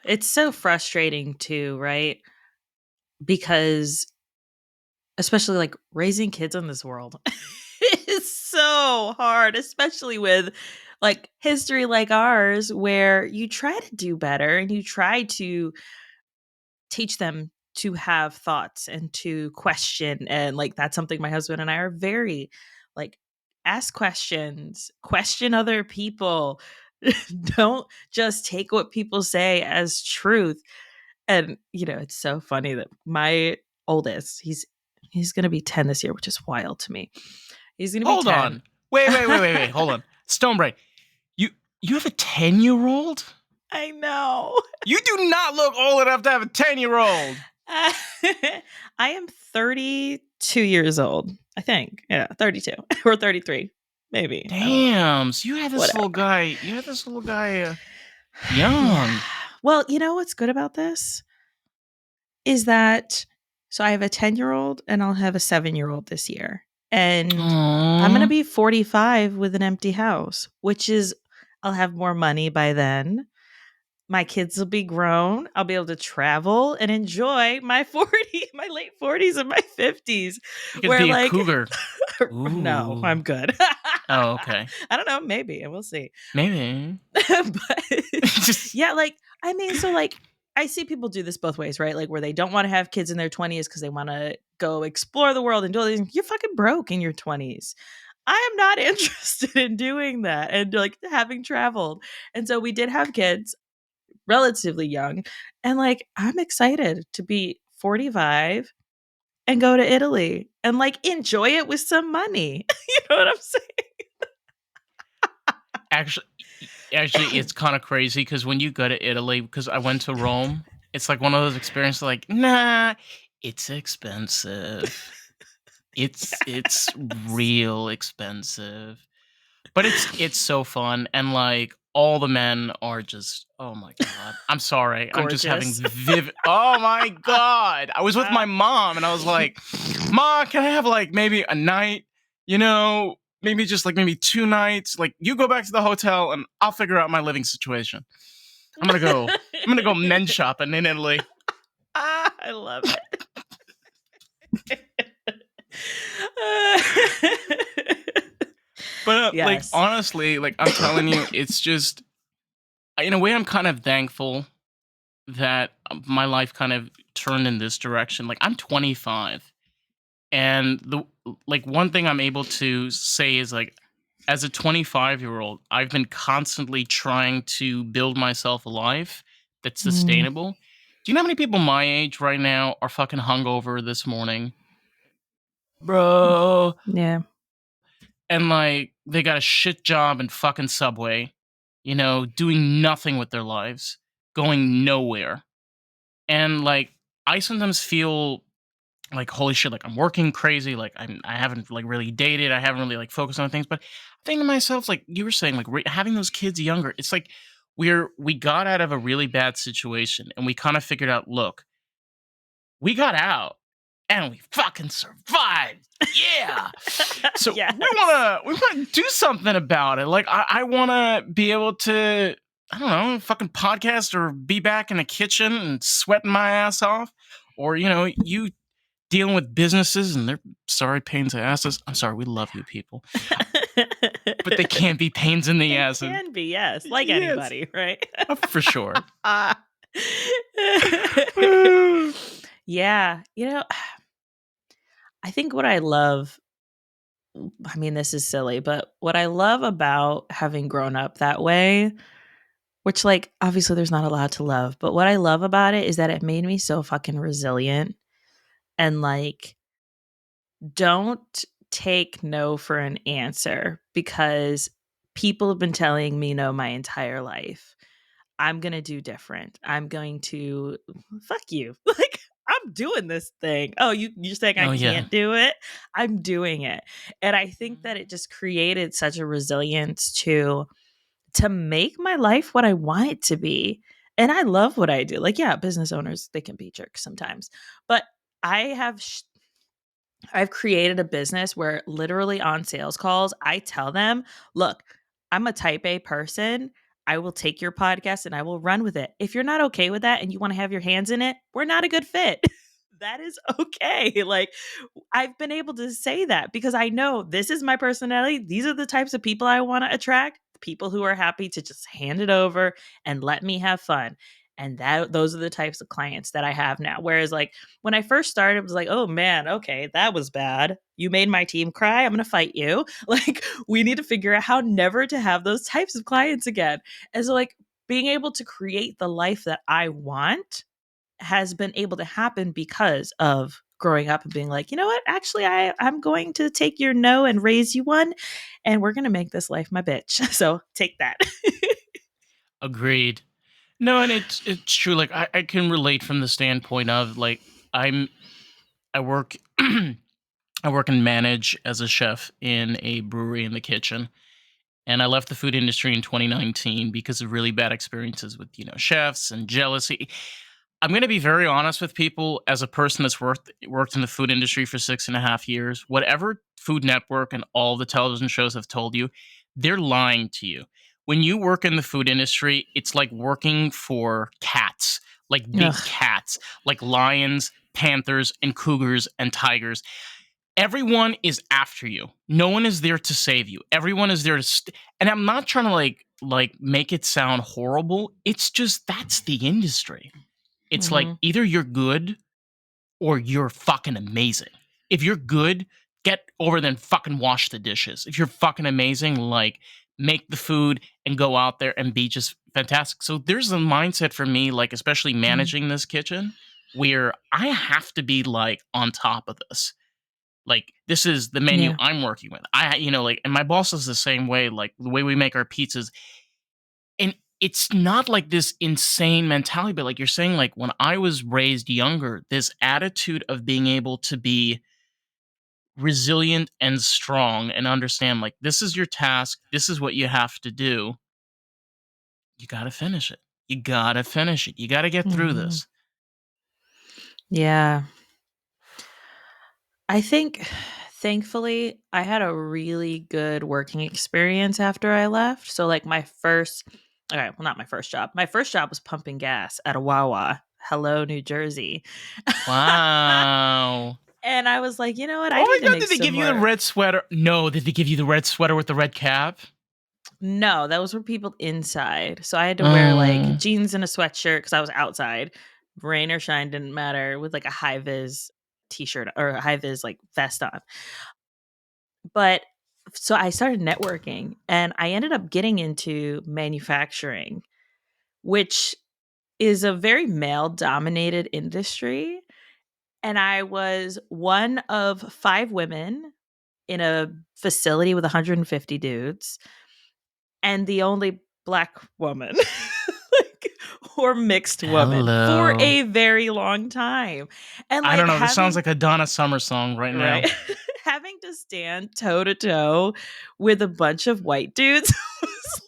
It's so frustrating too, right? Because especially like raising kids in this world is so hard, especially with like history like ours, where you try to do better and you try to teach them to have thoughts and to question. And like that's something my husband and I are very like ask questions, question other people. Don't just take what people say as truth. And it's so funny that my oldest, he's going to be 10 this year, which is wild to me. He's going to be Hold 10. on. Wait. Hold on. Stonebrain. You you have a 10-year-old? I know. You do not look old enough to have a 10-year-old. I am 32 years old, I think. Yeah, 32 or 33, maybe. I don't know. Damn. So you had this Whatever. little guy. You had this little guy Yeah. young. Well, what's good about this is that so I have a 10-year-old and I'll have a 7-year-old this year. And I'm going to Aww. be 45 with an empty house, which is I'll have more money by then. My kids will be grown. I'll be able to travel and enjoy my my late 40s and my 50s. You could Where be a like cougar. no, Ooh. I'm good. Oh, okay. I don't know, maybe, and we'll see. Maybe. But Just yeah, like I mean, so like I see people do this both ways, right? Like where they don't want to have kids in their 20s because they want to go explore the world and do all these things. You're fucking broke in your 20s. I am not interested in doing that and like having traveled. And so we did have kids relatively young. And like, I'm excited to be 45 and go to Italy and like enjoy it with some money. You know what I'm actually saying? it's kind of crazy because when you go to Italy, because I went to Rome, it's like one of those experiences like, nah, it's expensive. It's Yes. real expensive. But it's so fun, and like all the men are just, oh my god. I'm sorry. I'm just having Gorgeous. vivid oh my god. I was with my mom and I was like, "Ma, can I have like maybe a night? Maybe just like maybe 2 nights. Like you go back to the hotel and I'll figure out my living situation. I'm gonna go men shopping in Italy." I love it. But like Yes. honestly, like I'm telling you, it's just in a way I'm kind of thankful that my life kind of turned in this direction. Like I'm 25, and the like one thing I'm able to say is like as a 25-year-old, I've been constantly trying to build myself a life that's Mm, sustainable. Do you know how many people my age right now are fucking hungover this morning? Bro. yeah. And like they got a shit job in fucking Subway, doing nothing with their lives, going nowhere. And like I sometimes feel like holy shit, like I'm working crazy, like I haven't like really dated, I haven't really like focused on things. But I think to myself, like you were saying, like having those kids younger, it's like we got out of a really bad situation and we kind of figured out, look, we got out and we fucking survived. Yeah. So Yes. we wanna do something about it. Like I wanna be able to, I don't know, fucking podcast or be back in the kitchen and sweating my ass off. Or, you dealing with businesses and they're sorry pains in the asses. I'm sorry, we love you people. But they can't be pains in the They asses. can be, yes, like Yes. anybody, right? For sure. Yeah, I think what I love I mean, this is silly, but what I love about having grown up that way, which, like, obviously there's not a lot to love, but what I love about it is that it made me so fucking resilient and, like, don't take no for an answer because people have been telling me no my entire life. I'm going to do different. I'm going to fuck you. Like, I'm doing this thing. Oh, you're saying I Oh yeah. can't do it? I'm doing it. And I think that it just created such a resilience to make my life what I want it to be. And I love what I do. Like, yeah, business owners, they can be jerks sometimes. But I have I've created a business where literally on sales calls, I tell them, look, I'm a type A person. I will take your podcast and I will run with it. If you're not okay with that and you want to have your hands in it, we're not a good fit. That is okay. Like, I've been able to say that because I know this is my personality. These are the types of people I want to attract, people who are happy to just hand it over and let me have fun. And those are the types of clients that I have now. Whereas, like, when I first started, it was like, oh man, okay, that was bad. You made my team cry. I'm going to fight you. Like, we need to figure out how never to have those types of clients again. And so, like, being able to create the life that I want has been able to happen because of growing up and being like, you know what? Actually, I'm going to take your no and raise you one, and we're going to make this life my bitch. So take that. Agreed. No, and it's true. Like I can relate from the standpoint of like I'm I work I work and manage as a chef in a brewery in the kitchen. And I left the food industry in 2019 because of really bad experiences with, chefs and jealousy. I'm going to be very honest with people as a person that's worked in the food industry for 6.5 years. Whatever Food Network and all the television shows have told you, they're lying to you. When you work in the food industry, it's like working for cats, like big Ugh. cats, like lions, panthers, and cougars and tigers. Everyone is after you. No one is there to save you. Everyone is there to and I'm not trying to like make it sound horrible. It's just that's the industry. It's like Mm-hmm. either you're good or you're fucking amazing. If you're good, get over there and fucking wash the dishes. If you're fucking amazing, like make the food and go out there and be just fantastic. So there's a mindset for me, like especially managing this kitchen, where I have to be like on top of this. Like this is the menu Yeah. I'm working with. Like, and my boss is the same way. Like the way we make our pizzas, and it's not like this insane mentality, but like you're saying, like when I was raised younger, this attitude of being able to be resilient and strong and understand, like this is your task, this is what you have to do. You got to finish it. You got to finish it. You got to get through Mm-hmm. this. Yeah. I think thankfully I had a really good working experience after I left. So like okay, well not my first job. My first job was pumping gas at a Wawa. Hello, New Jersey. Wow. And I was like, you know what? I Oh need my to god, make did they some give you the more. red sweater? No, did they give you the red sweater with the red cap? No, those were people inside. So I had to wear like Oh. jeans and a sweatshirt because I was outside. Rain or shine didn't matter with like a high vis t-shirt or a high vis like vest on. But so I started networking and I ended up getting into manufacturing, which is a very male dominated industry. And I was one of 5 women in a facility with 150 dudes and the only black woman like, or mixed woman for Hello. a very long time. And I don't like know. This sounds having like a Donna Summer song right now. right having to stand toe to toe with a bunch of white dudes was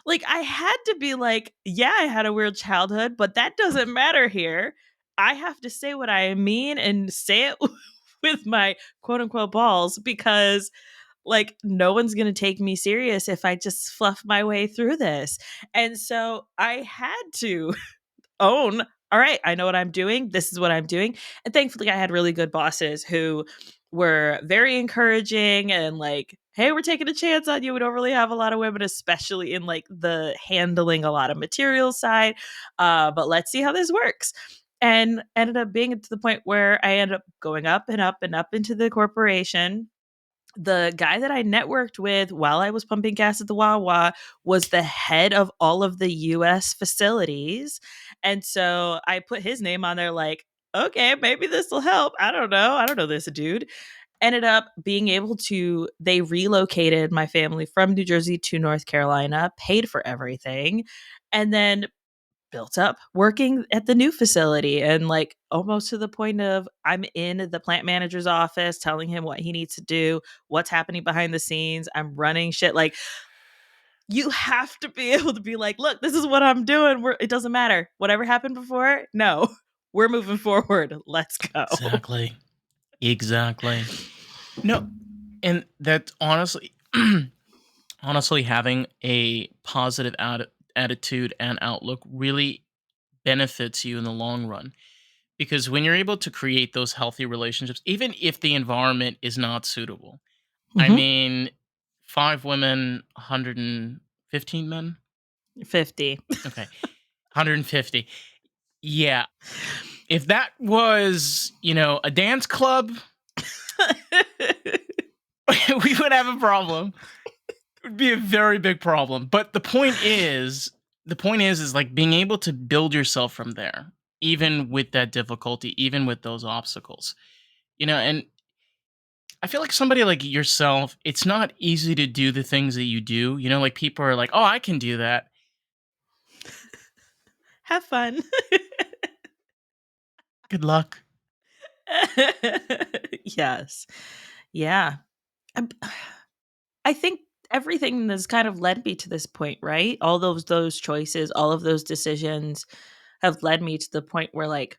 like I had to be like, yeah, I had a weird childhood, but that doesn't matter here. I have to say what I mean and say it with my quote unquote balls because like no one's going to take me serious if I just fluff my way through this. And so I had to own, all right, I know what I'm doing. This is what I'm doing. And thankfully, I had really good bosses who were very encouraging and like, hey, we're taking a chance on you. We don't really have a lot of women, especially in like the handling a lot of material side. But let's see how this works. And ended up being to the point where I ended up going up and up and up into the corporation the guy that I networked with while I was pumping gas at the Wawa was the head of all of the US facilities. And so I put his name on there like, okay, maybe this will help. I don't know. I don't know this dude. Ended up being able to, they relocated my family from New Jersey to North Carolina, paid for everything, and then built up working at the new facility, and like almost to the point of I'm in the plant manager's office telling him what he needs to do, what's happening behind the scenes. I'm running shit. Like, you have to be able to be like, look, this is what I'm doing. It doesn't matter. Whatever happened before, no, we're moving forward. Let's go. Exactly. No, and that honestly, honestly, having a positive attitude and outlook really benefits you in the long run. Because when you're able to create those healthy relationships, even if the environment is not suitable, I Mhm. mean, 5 women, 115 men. 50. Okay, 150. Yeah, if that was, a dance club, we would have a problem. It would be a very big problem. But the point is like being able to build yourself from there, even with that difficulty, even with those obstacles. And I feel like somebody like yourself, it's not easy to do the things that you do. Like people are like, "Oh, I can do that." Have fun. Good luck. Yes. Yeah. I'm- I think everything that's kind of led me to this point, right? All those choices, all of those decisions have led me to the point where like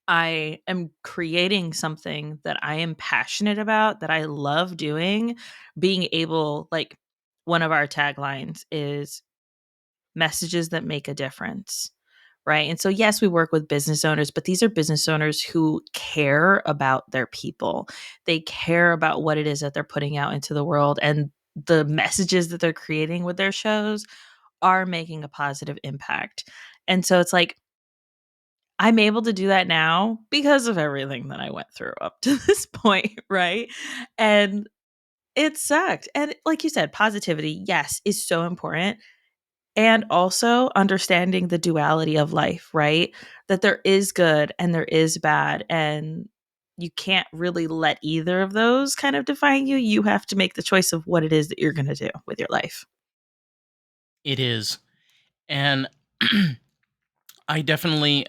I am creating something that I am passionate about, that I love doing, being able, like, one of our taglines is messages that make a difference. Right. And so, yes, we work with business owners, but these are business owners who care about their people. They care about what it is that they're putting out into the world. And the messages that they're creating with their shows are making a positive impact. And so it's like, I'm able to do that now because of everything that I went through up to this point. Right. And it sucked. And like you said, positivity, yes, is so important, and also understanding the duality of life, right? That there is good and there is bad. And you can't really let either of those kind of define you. You have to make the choice of what it is that you're going to do with your life. It is. And I definitely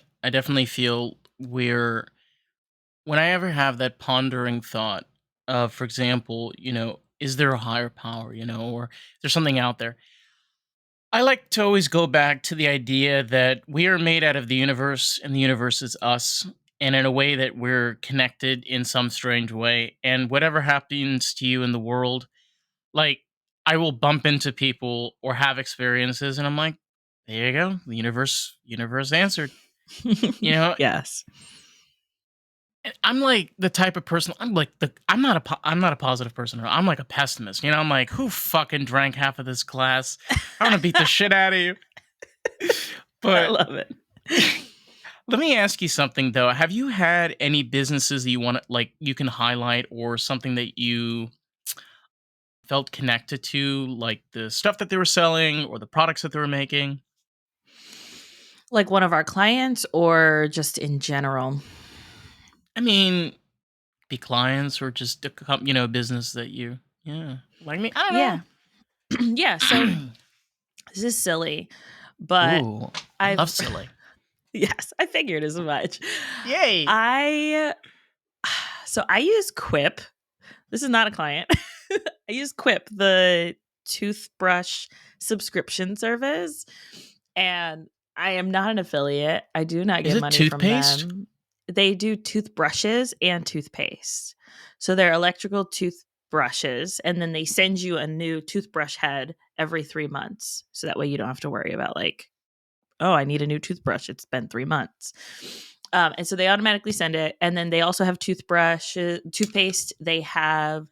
feel where when I ever have that pondering thought of, for example, is there a higher power, or there's something out there? I like to always go back to the idea that we are made out of the universe and the universe is us. And in a way that we're connected in some strange way. And whatever happens to you in the world, like I will bump into people or have experiences and I'm like, there you go. The universe answered. You know, Yes. I'm like the type of person. I'm not a positive person. I'm like a pessimist. I'm like, who fucking drank half of this glass? I want to beat the shit out of you. I But love it. let me ask you something though. Have you had any businesses that you want to like you can highlight, or something that you felt connected to, like the stuff that they were selling or the products that they were making? Like one of our clients or just in general? I mean, be clients or just business that like me. I Yeah. Yeah. So don't know. this is silly, but Ooh, I love I've, silly. yes, I figured as much. Yay! I, so I use Quip. This is not a client. I use Quip, the toothbrush subscription service, and I am not an affiliate. I do not Is get it money from toothpaste? them. They do toothbrushes and toothpaste. So they're electrical toothbrushes, and then they send you a new toothbrush head every 3 months. So that way you don't have to worry about like, oh, I need a new toothbrush. It's been 3 months. And so they automatically send it. And then they also have toothpaste. They have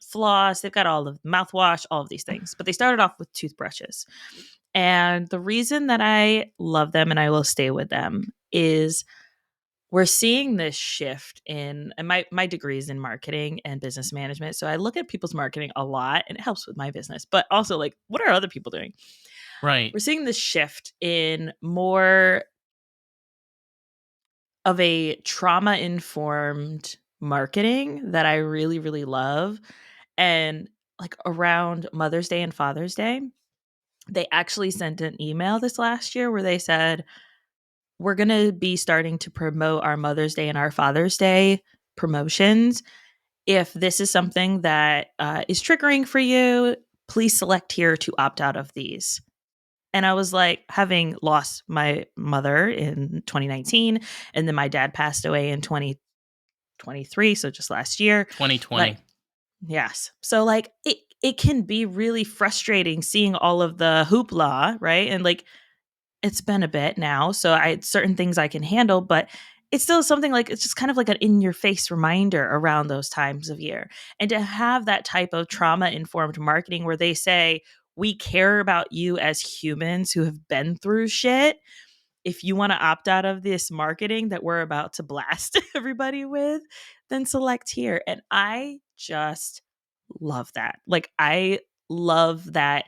floss. They've got all of mouthwash, all of these things. But they started off with toothbrushes. And the reason that I love them and I will stay with them is we're seeing this shift in, and my degree is in marketing and business management. So I look at people's marketing a lot and it helps with my business, but also like, what are other people doing? Right. We're seeing this shift in more of a trauma informed marketing that I really, really love. And like around Mother's Day and Father's Day, they actually sent an email this last year where they said, we're going to be starting to promote our Mother's Day and our Father's Day promotions. If this is something that is triggering for you, please select here to opt out of these. And I was like, having lost my mother in 2019, and then my dad passed away in 2023, so just last year. 2020. Like, yes. So like it can be really frustrating seeing all of the hoopla, right? And like it's been a bit now, so I certain things I can handle, but it's still something like it's just kind of like an in your face reminder around those times of year. And to have that type of trauma informed marketing where they say, we care about you as humans who have been through shit. If you want to opt out of this marketing that we're about to blast everybody with, then select here. And I just love that. Like, I love that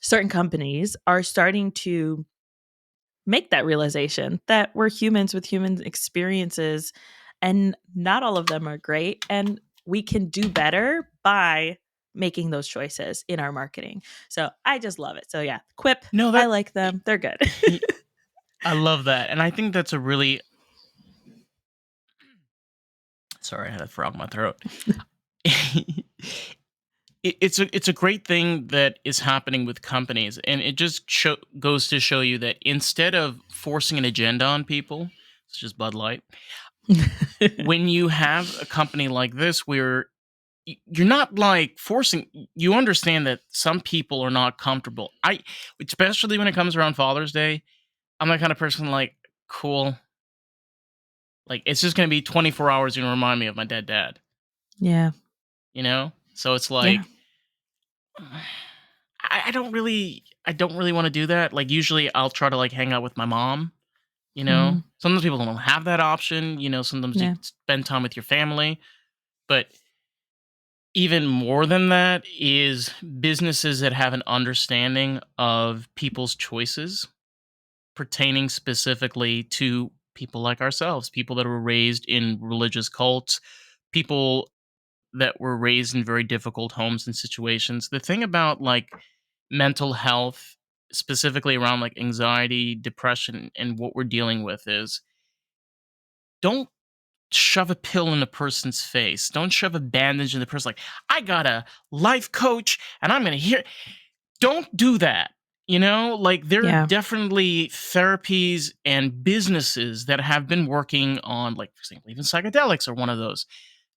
certain companies are starting to make that realization that we're humans with human experiences and not all of them are great. And we can do better by making those choices in our marketing. So I just love it. So yeah, Quip, No, I that like them. They're good. I love that. And I think that's a really sorry, I had a frog in my throat. It's a great thing that is happening with companies, and it just goes to show you that instead of forcing an agenda on people, such as Bud Light, when you have a company like this where you're not like forcing, you understand that some people are not comfortable. Especially when it comes around Father's Day, I'm that kind of person like, cool. Like, it's just going to be 24 hours and remind me of my dead dad, Yeah. you know? So it's Yeah. like, I don't really want to do that. Like, usually I'll try to like hang out with my mom, you know? Mhm. Sometimes people don't have that option, you know, sometimes you Yeah. spend time with your family. But even more than that is businesses that have an understanding of people's choices pertaining specifically to people like ourselves, people that were raised in religious cults, people that were raised in very difficult homes and situations. The thing about like mental health, specifically around like anxiety, depression, and what we're dealing with is don't shove a pill in a person's face. Don't shove a bandage in the person like, I got a life coach and I'm going to hear. Don't do that. You know, like there are Yeah. definitely therapies and businesses that have been working on, like, for example, even psychedelics are one of those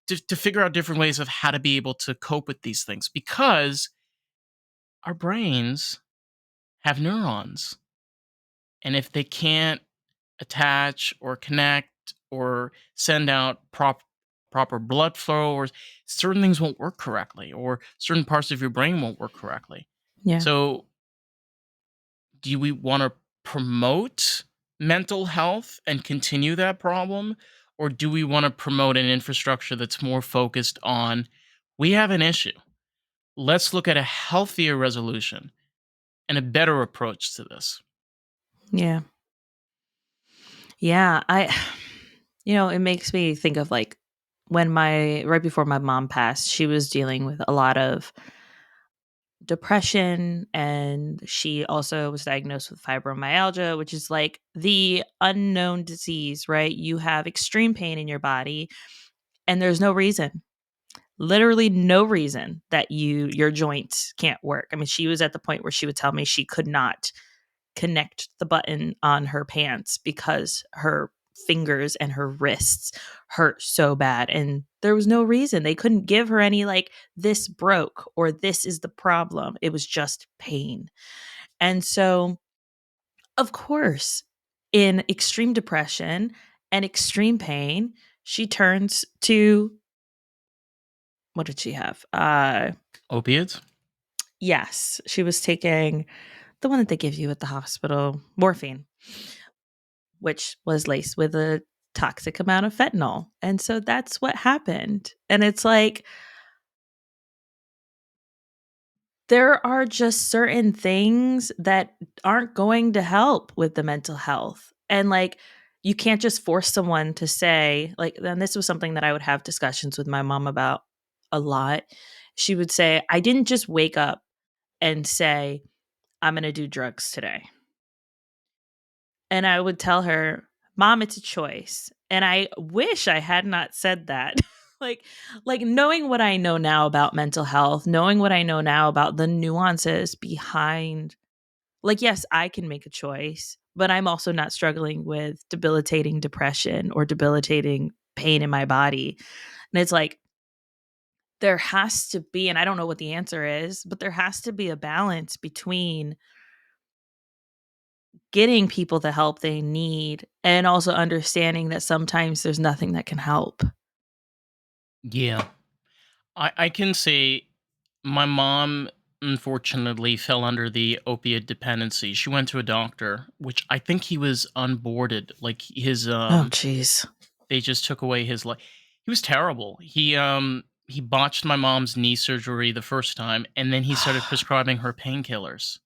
to figure out different ways of how to be able to cope with these things because our brains have neurons. And if they can't attach or connect or send out proper blood flow, or certain things won't work correctly, or certain parts of your brain won't work correctly. Yeah. So, do we want to promote mental health and continue that problem? Or do we want to promote an infrastructure that's more focused on we have an issue? Let's look at a healthier resolution and a better approach to this. Yeah. Yeah. It makes me think of like when right before my mom passed, she was dealing with a lot of depression, and she also was diagnosed with fibromyalgia, which is like the unknown disease, right? You have extreme pain in your body and there's no reason, literally no reason that your joints can't work. I mean, she was at the point where she would tell me she could not connect the button on her pants because her fingers and her wrists hurt so bad, and there was no reason. They couldn't give her any like this broke or this is the problem. It was just pain. And so of course, in extreme depression and extreme pain, she turns to, what did she have? Opiates? Yes, she was taking the one that they give you at the hospital, morphine, which was laced with a toxic amount of fentanyl. And so that's what happened. And it's like, there are just certain things that aren't going to help with the mental health. And like, you can't just force someone to say, like, and this was something that I would have discussions with my mom about a lot. She would say, I didn't just wake up and say, I'm going to do drugs today. And I would tell her, Mom, it's a choice. And I wish I had not said that. like like knowing what I know now about mental health, knowing what I know now about the nuances behind, like, yes, I can make a choice, but I'm also not struggling with debilitating depression or debilitating pain in my body. And it's like, there has to be, and I don't know what the answer is, but there has to be a balance between getting people the help they need and also understanding that sometimes there's nothing that can help. Yeah. I can say my mom unfortunately fell under the opiate dependency. She went to a doctor, which I think he was unboarded. Like his Oh, jeez. they just took away his life. He was terrible. He botched my mom's knee surgery the first time, and then he started prescribing her painkillers.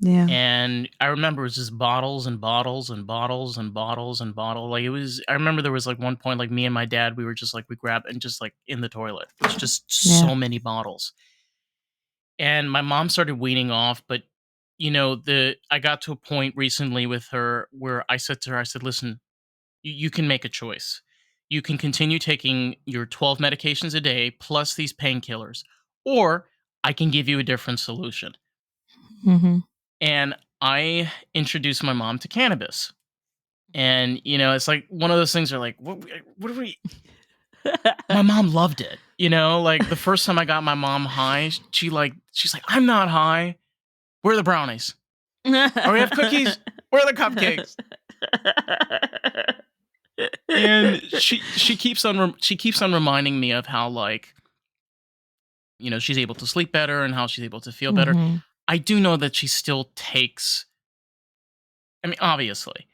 Yeah. And I remember it was just bottles and bottles and bottles and bottles and bottle. Like it was. I remember there was like one point, like me and my dad, we were just like we grabbed and just like in the toilet. It was just Yeah. so many bottles. And my mom started weaning off, but I got to a point recently with her where I said to her, I said, "Listen, you can make a choice. You can continue taking your 12 medications a day plus these painkillers, or I can give you a different solution." Mm-hmm. And I introduced my mom to cannabis. And, it's like one of those things where like, what are we? My mom loved it. Like the first time I got my mom high, she's like, I'm not high. Where are the brownies? Oh, we have cookies? Where are the cupcakes? And she keeps on reminding me of how, like, she's able to sleep better and how she's able to feel better. Mm-hmm. I do know that she still takes, I mean, obviously,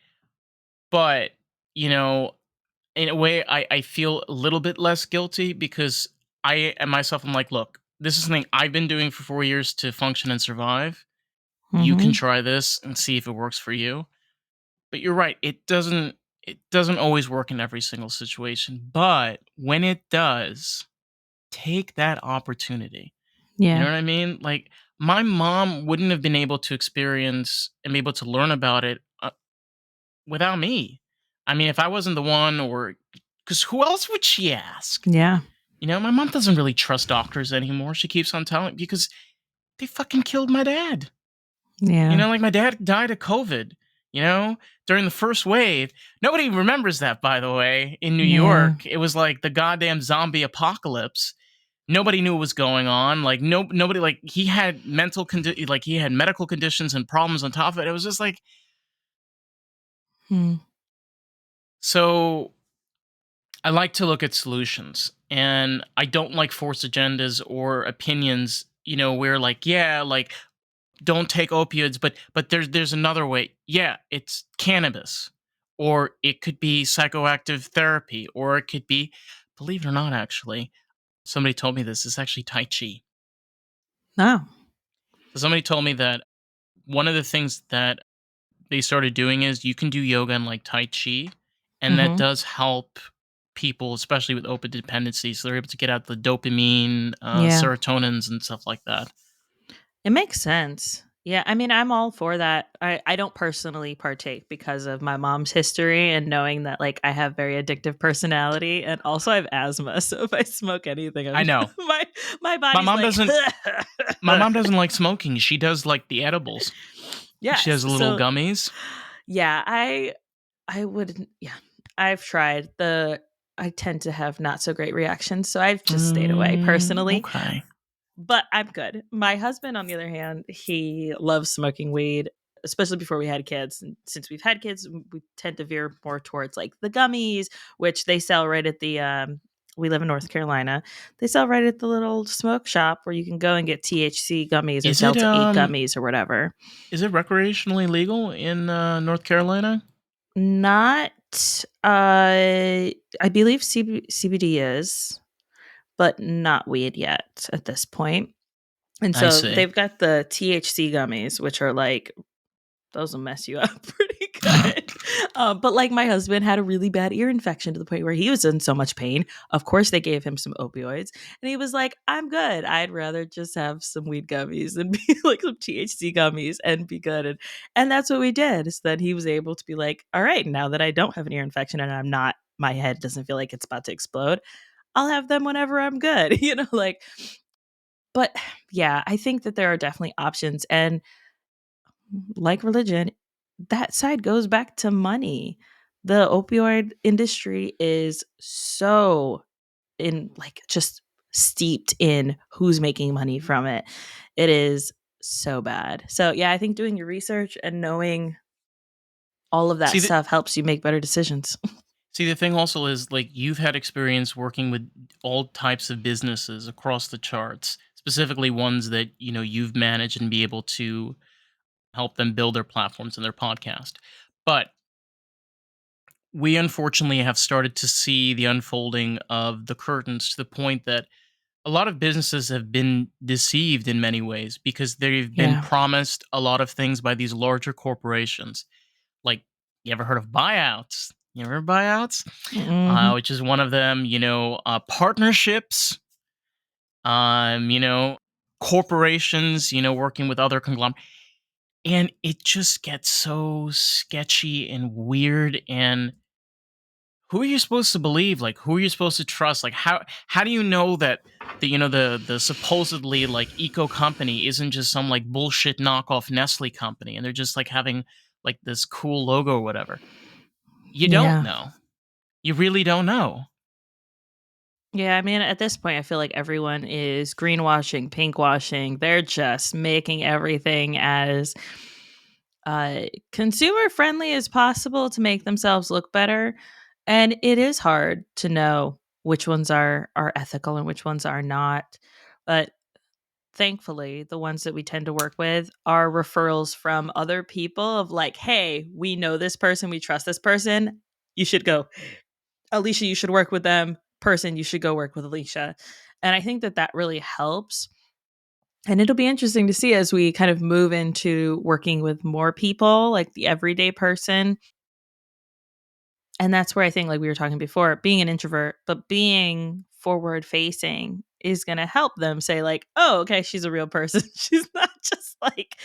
but in a way I feel a little bit less guilty because I and myself, I'm like, look, this is something I've been doing for 4 years to function and survive. You can Mm-hmm. try this and see if it works for you. But you're right, it doesn't always work in every single situation, but when it does, take that opportunity. You know Yeah. what I mean? Like my mom wouldn't have been able to experience and be able to learn about it without me. I mean, if I wasn't the one, or because who else would she ask? Yeah. My mom doesn't really trust doctors anymore. She keeps on telling because they fucking killed my dad. Yeah. Like my dad died of COVID, during the first wave. Nobody remembers that, by the way, in New Yeah. York. It was like the goddamn zombie apocalypse. Nobody knew what was going on. Like nobody, like he had like he had medical conditions and problems on top of it. It was just like, Hmm. so I like to look at solutions, and I don't like forced agendas or opinions, where like, yeah, like don't take opioids, but there's another way. Yeah, it's cannabis, or it could be psychoactive therapy, or it could be, believe it or not, actually, somebody told me this. It's actually Tai Chi. No. So somebody told me that one of the things that they started doing is you can do yoga and like Tai Chi, and that Mm-hmm. does help people, especially with opiate dependency. So they're able to get out the dopamine, Yeah. serotonins, and stuff like that. It makes sense. Yeah, I mean, I'm all for that. I don't personally partake because of my mom's history and knowing that like I have very addictive personality and also I have asthma. So if I smoke anything, I know. my My body's mom like doesn't. My mom doesn't like smoking. She does like the edibles. She Yes. has the little So gummies. yeah, I would, yeah. I've tried. I tend to have not so great reactions, so I've just stayed away personally. Okay. But I'm good. My husband, on the other hand, he loves smoking weed, especially before we had kids. And since we've had kids, we tend to veer more towards like the gummies, which they sell right at the. We live in North Carolina. They sell right at the little smoke shop where you can go and get THC gummies or Is it Delta 8 gummies or whatever. is it recreationally legal in North Carolina? Not I believe CBD is, but not weed yet at this point. And I so see. they've got the THC gummies, which are like, those will mess you up pretty good. But like my husband had a really bad ear infection to the point where he was in so much pain. Of course, they gave him some opioids, and he was like, "I'm good. I'd rather just have some weed gummies and be like some THC gummies and be good." And that's what we did. So that he was able to be like, "All right, now that I don't have an ear infection and I'm not, my head doesn't feel like it's about to explode. I'll have them whenever I'm good." Like. But yeah, I think that there are definitely options, and like religion, that side goes back to money. The opioid industry is so in like just steeped in who's making money from it. It is so bad. So yeah, I think doing your research and knowing all of that See, stuff helps you make better decisions. the thing also is like you've had experience working with all types of businesses across the charts, specifically ones that you've managed and be able to help them build their platforms and their podcast. But we unfortunately have started to see the unfolding of the curtains to the point that a lot of businesses have been deceived in many ways because they've been Yeah. promised a lot of things by these larger corporations. Like, you ever heard of buyouts? You ever heard of buyouts? Hmm. Which is one of them, partnerships, you know, corporations, working with other conglomerates. And it just gets so sketchy and weird. And who are you supposed to believe? Like, who are you supposed to trust? Like, how do you know that the supposedly like eco company isn't just some like bullshit knockoff Nestle company, and they're just like having like this cool logo or whatever? You don't Yeah. know. You really don't know. Yeah, I mean, at this point, I feel like everyone is greenwashing, pinkwashing. They're just making everything as consumer friendly as possible to make themselves look better. And it is hard to know which ones are ethical and which ones are not. But thankfully, the ones that we tend to work with are referrals from other people of like, hey, we know this person, we trust this person. You should go. Alicia, you should work with them. Person, you should go work with Alicia. And I think that that really helps. And it'll be interesting to see as we kind of move into working with more people, like the everyday person. And that's where I think, like we were talking before, being an introvert, but being forward facing is going to help them say, like, oh, okay, she's a real person. She's not just like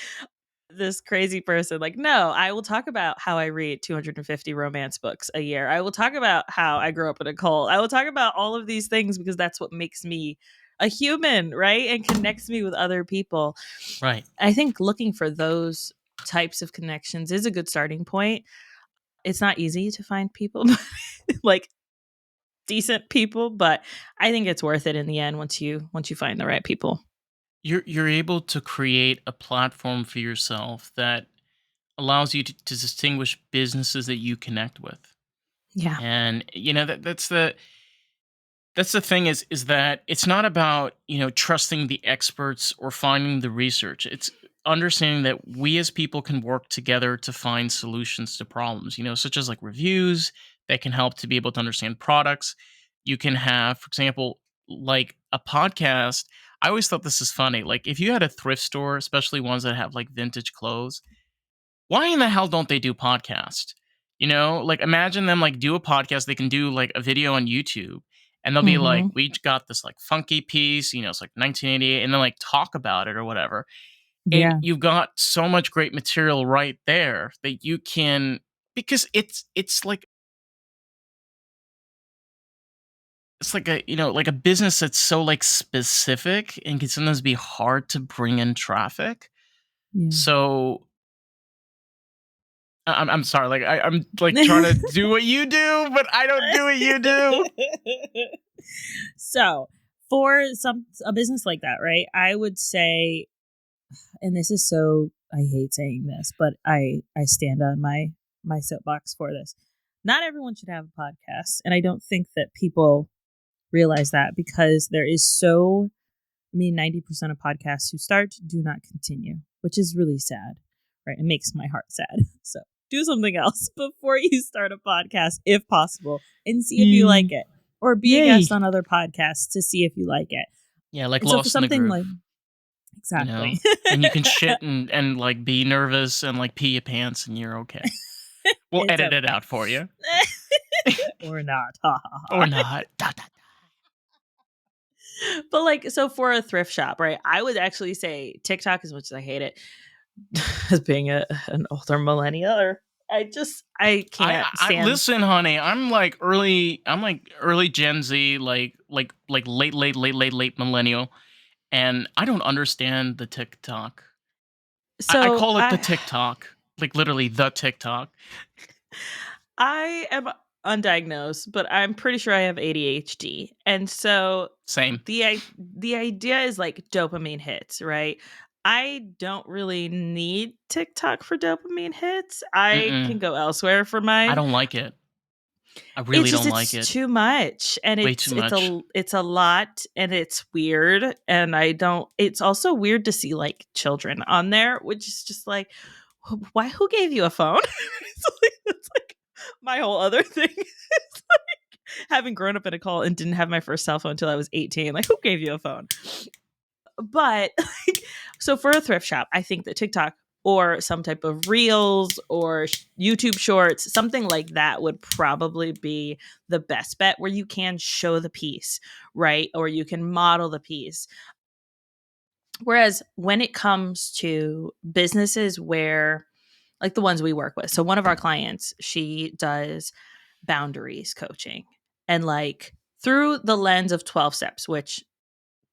this crazy person. Like, no, I will talk about how I read 250 romance books a year. I will talk about how I grew up in a cult. I will talk about all of these things because that's what makes me a human, right? And connects me with other people. Right. I think looking for those types of connections is a good starting point. It's not easy to find people like decent people, but I think it's worth it in the end once you find the right people. You're able to create a platform for yourself that allows you to distinguish businesses that you connect with. Yeah. And that's the thing is that it's not about trusting the experts or finding the research. It's understanding that we as people can work together to find solutions to problems, such as like reviews that can help to be able to understand products. You can have, for example, like a podcast. I always thought this is funny, like if you had a thrift store, especially ones that have like vintage clothes, why in the hell don't they do podcast? Like imagine them like do a podcast. They can do like a video on YouTube, and they'll be like, Mhm. we got this like funky piece, it's like 1988, and then like talk about it or whatever. And Yeah. you've got so much great material right there that you can, because it's like a like a business that's so like specific and can sometimes be hard to bring in traffic. Yeah. So I'm sorry, like I'm like trying to do what you do, but I don't do what you do. So, for a business like that, right? I would say, and this is so, I hate saying this, but I stand on my soapbox for this. Not everyone should have a podcast, and I don't think that people realize that because there is so, I mean, 90% of podcasts who start do not continue, which is really sad, right? It makes my heart sad. So do something else before you start a podcast, if possible, and see if you like it. Or be a guest on other podcasts to see if you like it. Yeah, like And so for Lost in the something Groove. like exactly. And you can shit and like be nervous and like pee your pants and you're okay. We'll It's edit it okay. out for you. Or not. Ha, ha, ha. Or not. But like, so for a thrift shop, right? I would actually say TikTok, as much as I hate it, as being an older millennial, or I can't stand. Listen, honey, I'm like early Gen Z, like late millennial, and I don't understand the TikTok. So I call it the TikTok, like literally the TikTok. I am undiagnosed, but I'm pretty sure I have ADHD. And so Same. the idea is like dopamine hits, right? I don't really need TikTok for dopamine hits. I can go elsewhere for mine. I don't like it. I really don't like it. It's too much, and Way too much. it's a lot, and it's weird, and I don't. It's also weird to see like children on there, which is just like, why? Who gave you a phone? It's like my whole other thing. It's like having grown up in a cult and didn't have my first cell phone until I was 18. Like, who gave you a phone? But like, so for a thrift shop, I think that TikTok or some type of reels or YouTube shorts, something like that would probably be the best bet, where you can show the piece, right? Or you can model the piece. Whereas when it comes to businesses where, like the ones we work with, so one of our clients, she does boundaries coaching, and like through the lens of 12 steps, which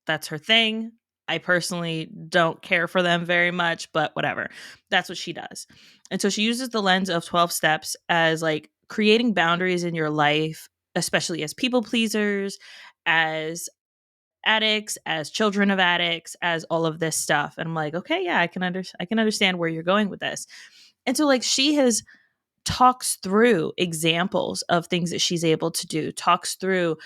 that's her thing. I personally don't care for them very much, but whatever. That's what she does. And so she uses the lens of 12 steps as like creating boundaries in your life, especially as people pleasers, as addicts, as children of addicts, as all of this stuff. And I'm like, okay, yeah, I can understand where you're going with this. And so like she has talks through examples of things that she's able to do, talks through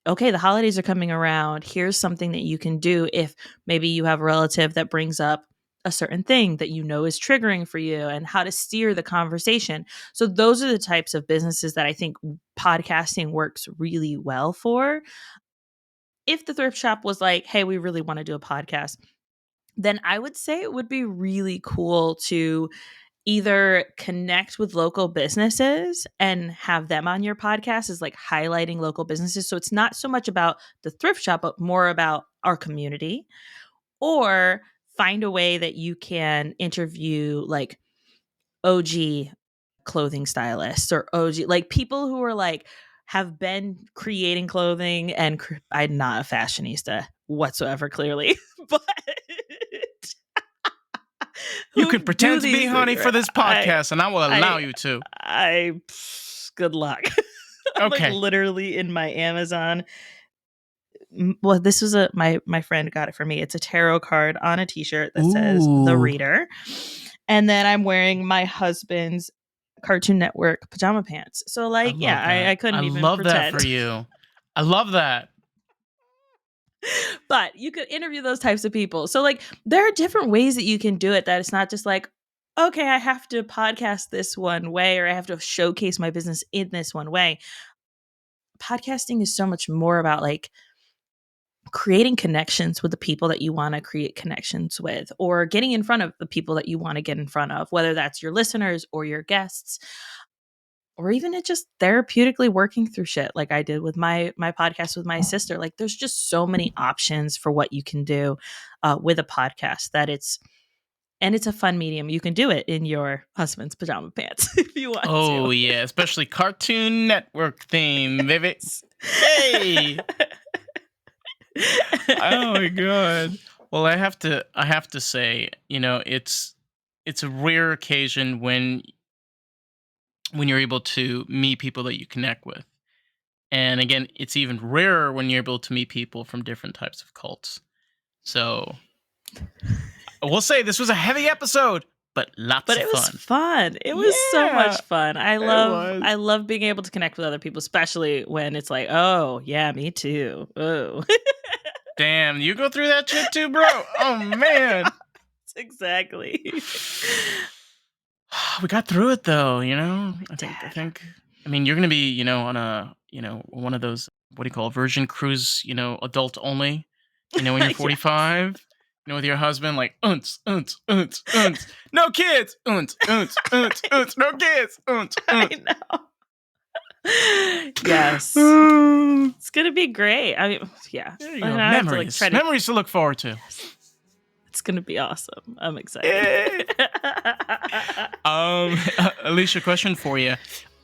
okay, the holidays are coming around. Here's something that you can do if maybe you have a relative that brings up a certain thing that you know is triggering for you, and how to steer the conversation. So those are the types of businesses that I think podcasting works really well for. If the thrift shop was like, hey, we really want to do a podcast, then I would say it would be really cool to either connect with local businesses and have them on your podcast, is like highlighting local businesses. So it's not so much about the thrift shop, but more about our community, or find a way that you can interview like OG clothing stylists or OG, like people who are like, have been creating clothing, and I'm not a fashionista whatsoever, clearly, but you can pretend to be, honey, for this podcast, and I will allow you to. Good luck. I'm okay. like literally in my Amazon. Well, this was my friend got it for me. It's a tarot card on a t-shirt that says The Reader. And then I'm wearing my husband's Cartoon Network pajama pants. So like, I couldn't even love pretend. that for you. I love that. But you could interview those types of people. So like, there are different ways that you can do it, that it's not just like, okay, I have to podcast this one way, or I have to showcase my business in this one way. Podcasting is so much more about like creating connections with the people that you want to create connections with, or getting in front of the people that you want to get in front of, whether that's your listeners or your guests, or even it just therapeutically working through shit like I did with my podcast with my sister. Like there's just so many options for what you can do with a podcast, that it's a fun medium. You can do it in your husband's pajama pants if you want to. Oh yeah, especially Cartoon Network theme, baby. Hey. Oh my god. Well, I have to say, it's a rare occasion when you're able to meet people that you connect with. And again, it's even rarer when you're able to meet people from different types of cults. So we'll say this was a heavy episode, but lots of fun. But it was fun. It was so much fun. I love being able to connect with other people, especially when it's like, oh yeah, me too. Oh. Damn, you go through that shit too, bro? Oh man. Exactly. We got through it though, you know? I Dad. think I mean, you're going to be, on a, one of those what do you call it, Virgin Cruise, adult only, when you're Yes. 45, with your husband like unts, unts, unts, unts. No kids. Unts, unts, unts, unts. No kids. Unts, I unts. know. Yes. There It's gonna be great. I mean, yeah. you And go. I have to Memories. try to. Memories to look forward to. Yes. It's gonna be awesome. I'm excited. Yay. Alicia, question for you.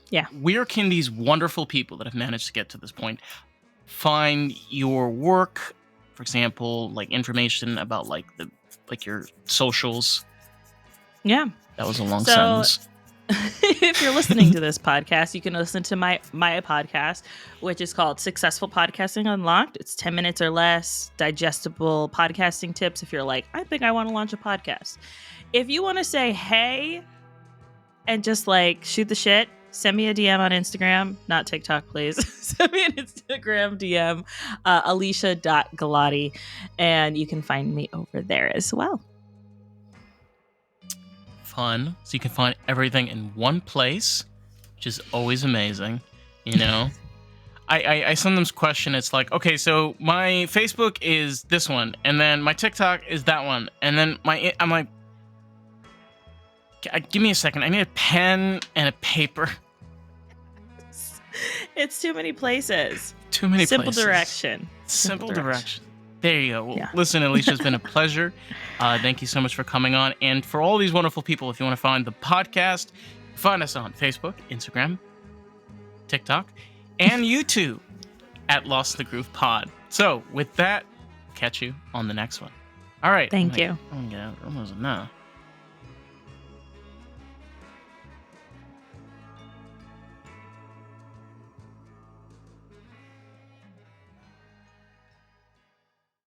Yeah. Where can these wonderful people that have managed to get to this point find your work? For example, like information about like your socials. Yeah. That was a long So- sentence. If you're listening to this podcast, you can listen to my podcast, which is called Successful Podcasting Unlocked. It's 10 minutes or less, digestible podcasting tips if you're like, I think I want to launch a podcast. If you want to say hey and just like shoot the shit, send me a DM on Instagram, not TikTok, please. Send me an Instagram DM, Alesia.Galati, and you can find me over there as well. Fun. So you can find everything in one place, which is always amazing. I sometimes question, it's like, okay, so my Facebook is this one, and then my TikTok is that one, and then I'm like, give me a second, I need a pen and a paper. It's too many places. Too many Simple places. direction. Simple direction. There you go. Well, Yeah. Listen, Alicia, it's been a pleasure. Thank you so much for coming on. And for all these wonderful people, if you want to find the podcast, find us on Facebook, Instagram, TikTok, and YouTube at Lost in the Groove Pod. So with that, catch you on the next one. All right. Thank you. I'm gonna get out. Almost enough.